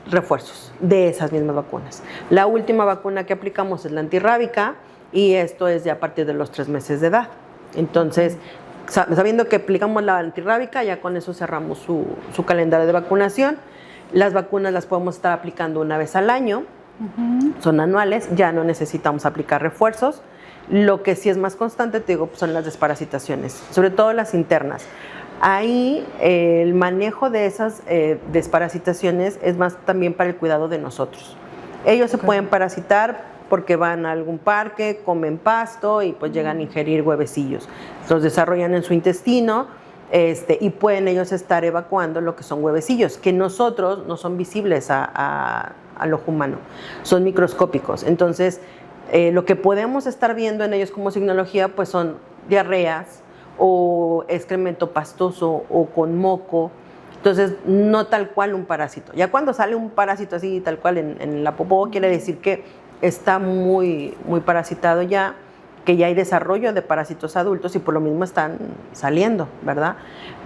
refuerzos de esas mismas vacunas. La última vacuna que aplicamos es la antirrábica y esto es ya a partir de los 3 meses de edad. Entonces, sabiendo que aplicamos la antirrábica, ya con eso cerramos su calendario de vacunación. Las vacunas las podemos estar aplicando una vez al año, son anuales, ya no necesitamos aplicar refuerzos. Lo que sí es más constante, te digo, son las desparasitaciones, sobre todo las internas. Ahí el manejo de esas desparasitaciones es más también para el cuidado de nosotros. Ellos se pueden parasitar porque van a algún parque, comen pasto y pues llegan a ingerir huevecillos. Los desarrollan en su intestino y pueden ellos estar evacuando lo que son huevecillos, que nosotros no son visibles al ojo humano, son microscópicos. Entonces, lo que podemos estar viendo en ellos como signología pues son diarreas o excremento pastoso o con moco. Entonces, no tal cual un parásito. Ya cuando sale un parásito así, tal cual en la popó, quiere decir que está muy, muy parasitado ya, que ya hay desarrollo de parásitos adultos y por lo mismo están saliendo, ¿verdad?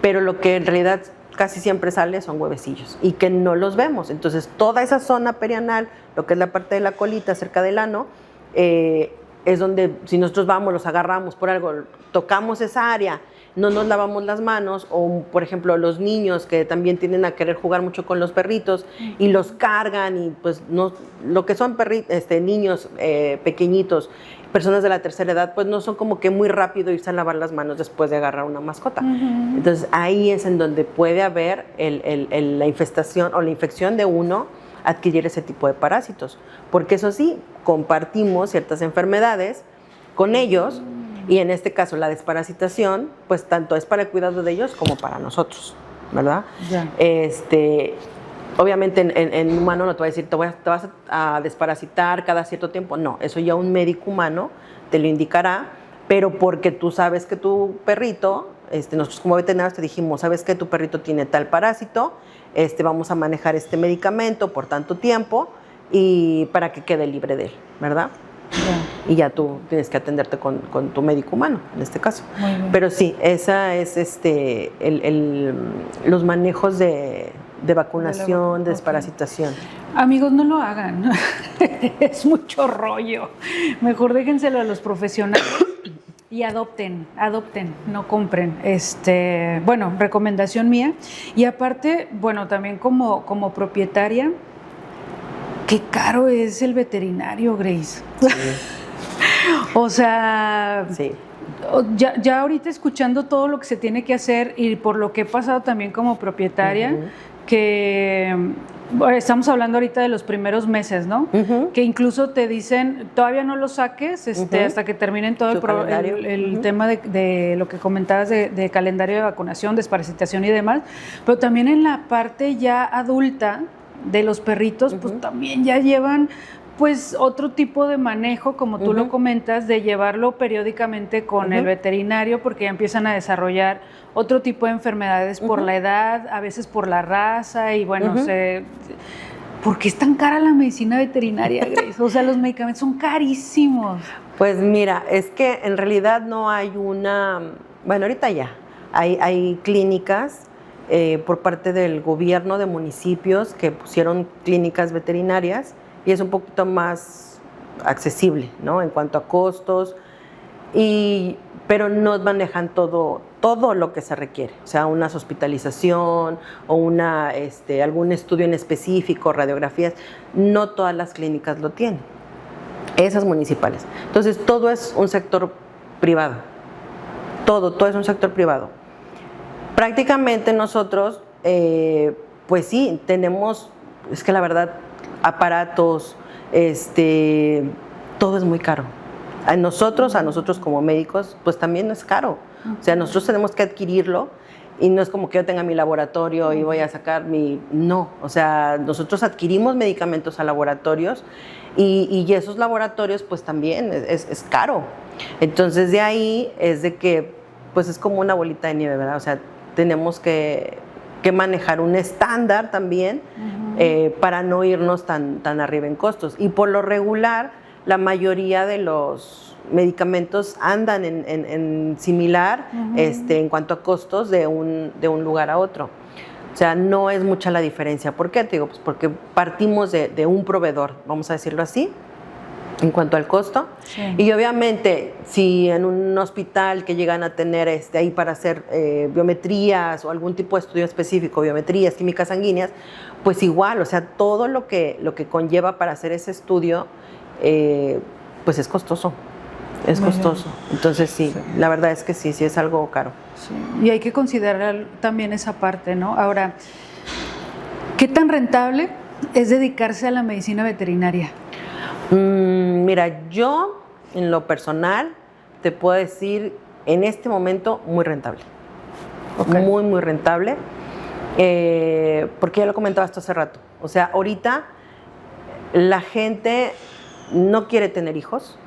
Pero lo que en realidad casi siempre sale son huevecillos y que no los vemos. Entonces, toda esa zona perianal, lo que es la parte de la colita cerca del ano, es donde si nosotros vamos, los agarramos por algo, tocamos esa área, no nos lavamos las manos, o por ejemplo los niños que también tienden a querer jugar mucho con los perritos y los cargan y pues no, lo que son niños pequeñiñitos, personas de la tercera edad, pues no son como que muy rápido irse a lavar las manos después de agarrar una mascota. Entonces ahí es en donde puede haber la infestación o la infección de uno adquirir ese tipo de parásitos, porque eso sí, compartimos ciertas enfermedades con ellos y en este caso la desparasitación, pues tanto es para el cuidado de ellos como para nosotros, ¿verdad? Ya. Obviamente en humano no te va a decir te vas a desparasitar cada cierto tiempo, no, eso ya un médico humano te lo indicará, pero porque tú sabes que tu perrito, nosotros como veterinarios te dijimos, sabes que tu perrito tiene tal parásito, vamos a manejar este medicamento por tanto tiempo y para que quede libre de él, ¿verdad? Yeah. Y ya tú tienes que atenderte con tu médico humano, en este caso. Muy bien. Pero sí, esa es los manejos de vacunación, de desparasitación. Amigos, no lo hagan, es mucho rollo. Mejor déjenselo a los profesionales y adopten, no compren. Bueno, recomendación mía. Y aparte, bueno, también como propietaria, qué caro es el veterinario, Grace. Sí. O sea, sí. Ya ahorita escuchando todo lo que se tiene que hacer y por lo que he pasado también como propietaria, que estamos hablando ahorita de los primeros meses, ¿no? Que incluso te dicen, todavía no lo saques hasta que terminen todo el tema de lo que comentabas de calendario de vacunación, desparasitación y demás, pero también en la parte ya adulta de los perritos, pues también ya llevan pues otro tipo de manejo, como tú lo comentas, de llevarlo periódicamente con el veterinario, porque ya empiezan a desarrollar otro tipo de enfermedades por la edad, a veces por la raza, y bueno, ¿por qué es tan cara la medicina veterinaria, Grace? O sea, los medicamentos son carísimos. Pues mira, es que en realidad no hay bueno, ahorita ya, hay clínicas por parte del gobierno de municipios que pusieron clínicas veterinarias, y es un poquito más accesible, ¿no? En cuanto a costos, pero no manejan todo lo que se requiere, o sea, una hospitalización o algún estudio en específico, radiografías, no todas las clínicas lo tienen, esas municipales. Entonces, todo es un sector privado, todo es un sector privado. Prácticamente nosotros, pues sí, tenemos, es que la verdad, aparatos, todo es muy caro. A nosotros como médicos, pues también es caro. O sea, nosotros tenemos que adquirirlo y no es como que yo tenga mi laboratorio y voy a sacar No, o sea, nosotros adquirimos medicamentos a laboratorios y esos laboratorios pues también es caro. Entonces de ahí es de que pues es como una bolita de nieve, ¿verdad? O sea, tenemos que que manejar un estándar también para no irnos tan arriba en costos. Y por lo regular, la mayoría de los medicamentos andan en similar en cuanto a costos de un lugar a otro. O sea, no es mucha la diferencia. ¿Por qué? Te digo, pues porque partimos de un proveedor, vamos a decirlo así, en cuanto al costo. Sí. Y obviamente, si en un hospital que llegan a tener ahí para hacer biometrías o algún tipo de estudio específico, biometrías, químicas sanguíneas, pues igual, o sea, todo lo que conlleva para hacer ese estudio, pues es costoso. Es muy costoso. Bien. Entonces sí, la verdad es que sí es algo caro. Sí. Y hay que considerar también esa parte, ¿no? Ahora, ¿qué tan rentable es dedicarse a la medicina veterinaria? Mira, yo en lo personal te puedo decir en este momento muy rentable. Okay. Muy rentable. Porque ya lo comentaba esto hace rato. O sea, ahorita la gente no quiere tener hijos,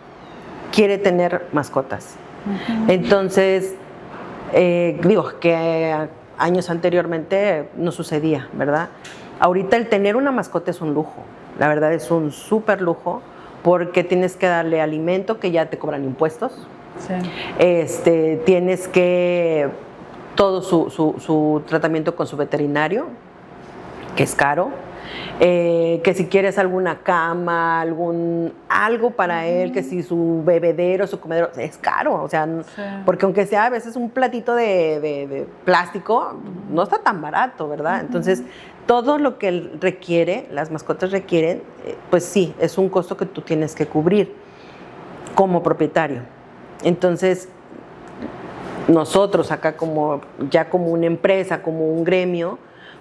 quiere tener mascotas. Entonces, digo que años anteriormente no sucedía, ¿verdad? Ahorita el tener una mascota es un lujo. La verdad es un súper lujo porque tienes que darle alimento que ya te cobran impuestos. Sí. Tienes que todo su tratamiento con su veterinario, que es caro. Que si quieres alguna cama, algo para él, que si su bebedero, su comedero, es caro, o sea, sí. Porque aunque sea a veces un platito de plástico, no está tan barato, ¿verdad? Entonces, todo lo que él requiere, las mascotas requieren, pues sí, es un costo que tú tienes que cubrir como propietario. Entonces, nosotros acá como una empresa, como un gremio,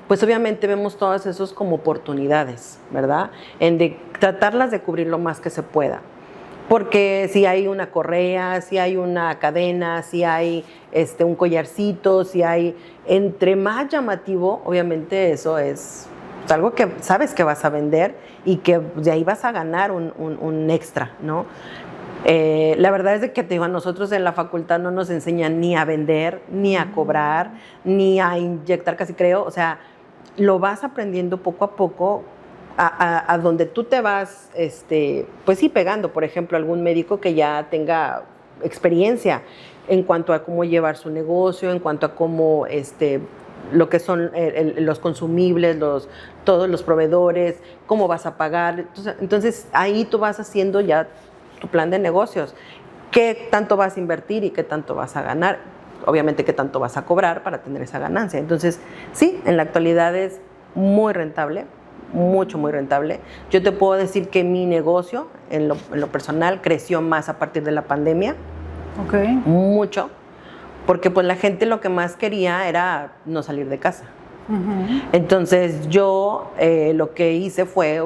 pues obviamente vemos todas esos como oportunidades, ¿verdad? En de tratarlas de cubrir lo más que se pueda. Porque si hay una correa, si hay una cadena, si hay un collarcito, si hay... Entre más llamativo, obviamente eso es algo que sabes que vas a vender y que de ahí vas a ganar un extra, ¿no? La verdad es de que te digo, a nosotros en la facultad no nos enseñan ni a vender, ni a cobrar, ni a inyectar, casi creo. O sea, lo vas aprendiendo poco a poco a donde tú te vas, pues sí, pegando. Por ejemplo, algún médico que ya tenga experiencia en cuanto a cómo llevar su negocio, en cuanto a cómo lo que son los consumibles, todos los proveedores, cómo vas a pagar. Entonces, ahí tú vas haciendo ya tu plan de negocios. ¿Qué tanto vas a invertir y qué tanto vas a ganar? Obviamente, qué tanto vas a cobrar para tener esa ganancia. Entonces, sí, en la actualidad es muy rentable, muy rentable. Yo te puedo decir que mi negocio, en lo personal, creció más a partir de la pandemia. Okay. Mucho, porque pues la gente lo que más quería era no salir de casa. Entonces yo lo que hice fue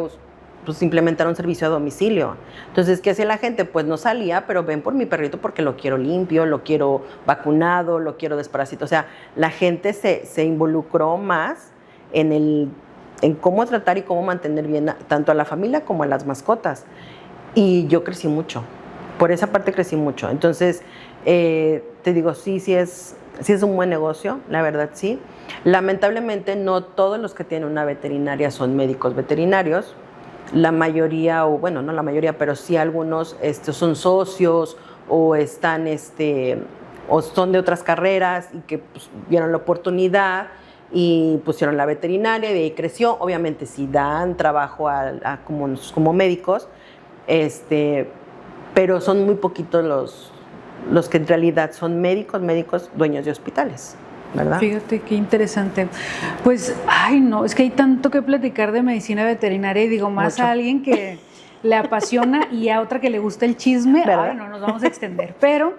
pues implementar un servicio a domicilio. Entonces, ¿qué hacía la gente? Pues no salía, pero ven por mi perrito porque lo quiero limpio, lo quiero vacunado, lo quiero desparasitado. O sea, la gente se involucró más en cómo tratar y cómo mantener bien tanto a la familia como a las mascotas. Y yo crecí mucho. Por esa parte crecí mucho. Entonces, te digo, sí es un buen negocio, la verdad sí. Lamentablemente, no todos los que tienen una veterinaria son médicos veterinarios. La mayoría, o bueno, no la mayoría, pero sí algunos son socios o están, o son de otras carreras y que pues, vieron la oportunidad y pusieron la veterinaria y de ahí creció. Obviamente, sí dan trabajo como médicos, pero son muy poquitos los que en realidad son médicos dueños de hospitales, ¿verdad? Fíjate qué interesante. Pues, ay no, es que hay tanto que platicar de medicina veterinaria y digo, más mucho. A alguien que le apasiona y a otra que le gusta el chisme, ay no, nos vamos a extender. Pero,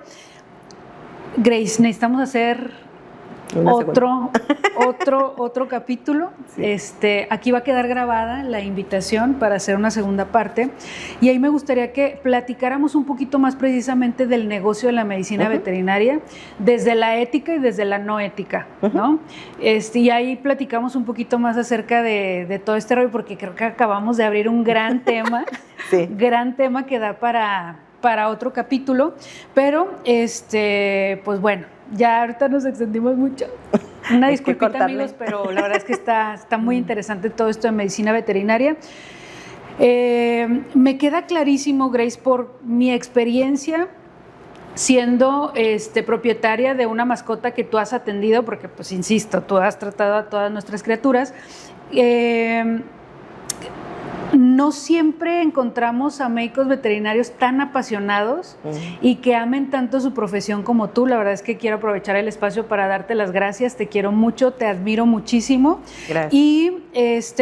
Grace, necesitamos hacer otro capítulo. Sí. Aquí va a quedar grabada la invitación para hacer una segunda parte y ahí me gustaría que platicáramos un poquito más precisamente del negocio de la medicina veterinaria, desde la ética y desde la no ética, ¿no? Y ahí platicamos un poquito más acerca de todo este rollo, porque creo que acabamos de abrir un gran tema, sí. Gran tema que da para otro capítulo, pero pues bueno, ya ahorita nos extendimos mucho. Una Hay que disculpita, cortarle. amigos, pero la verdad es que está muy interesante todo esto de medicina veterinaria. Me queda clarísimo, Grace, por mi experiencia siendo propietaria de una mascota que tú has atendido, porque pues insisto, tú has tratado a todas nuestras criaturas. No siempre encontramos a médicos veterinarios tan apasionados y que amen tanto su profesión como tú. La verdad es que quiero aprovechar el espacio para darte las gracias. Te quiero mucho, te admiro muchísimo. Gracias. Y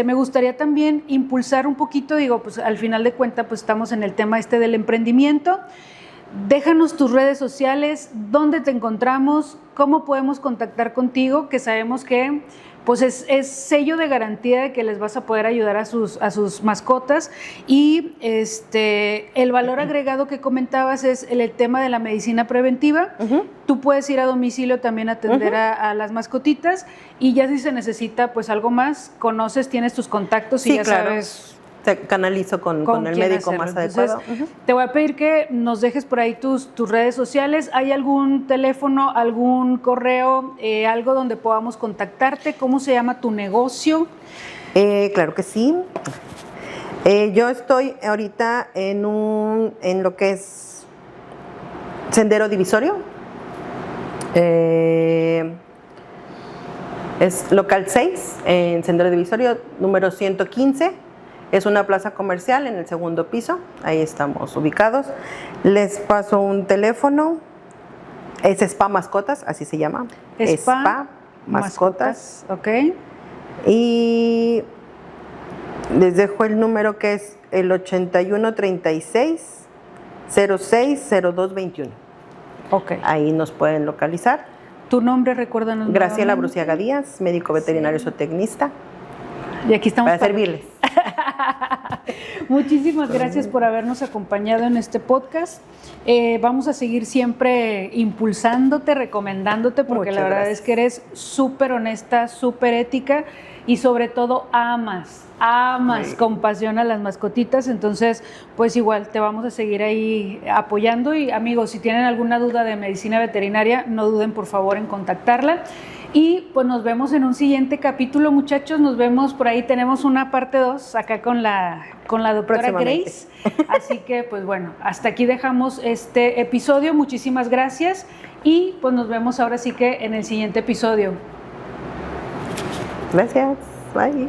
me gustaría también impulsar un poquito, digo, pues al final de cuentas pues estamos en el tema del emprendimiento. Déjanos tus redes sociales, dónde te encontramos, cómo podemos contactar contigo, que sabemos que pues es sello de garantía de que les vas a poder ayudar a sus mascotas. Y el valor agregado que comentabas es el tema de la medicina preventiva. Tú puedes ir a domicilio también a atender a las mascotitas, y ya si se necesita pues algo más, conoces, tienes tus contactos y Sí, ya claro. sabes Te canalizo con el quién médico hacerlo. más adecuado. Entonces, te voy a pedir que nos dejes por ahí tus redes sociales. ¿Hay algún teléfono, algún correo, algo donde podamos contactarte? ¿Cómo se llama tu negocio? Claro que sí. Yo estoy ahorita en lo que es Sendero Divisorio. Es local 6 en Sendero Divisorio, número 115. Es una plaza comercial en el segundo piso. Ahí estamos ubicados. Les paso un teléfono. Es Spa Mascotas, así se llama. Spa Mascotas. Ok. Y les dejo el número, que es el 8136 060221. Ok. Ahí nos pueden localizar. ¿Tu nombre, recuérdanos? Graciela nuevamente. Bruciaga Díaz, médico veterinario zootecnista. Y aquí estamos Para servirles. Muchísimas gracias por habernos acompañado en este podcast. Vamos a seguir siempre impulsándote, recomendándote, porque Muchas la verdad gracias. es que eres súper honesta, súper ética y sobre todo amas con pasión a las mascotitas. Entonces, pues igual te vamos a seguir ahí apoyando. Y amigos, si tienen alguna duda de medicina veterinaria, no duden por favor en contactarla. Y pues nos vemos en un siguiente capítulo, muchachos. Nos vemos por ahí. Tenemos una parte 2 acá con la doctora Próximamente. Grace. Así que, pues bueno, hasta aquí dejamos este episodio. Muchísimas gracias. Y pues nos vemos ahora sí que en el siguiente episodio. Gracias. Bye.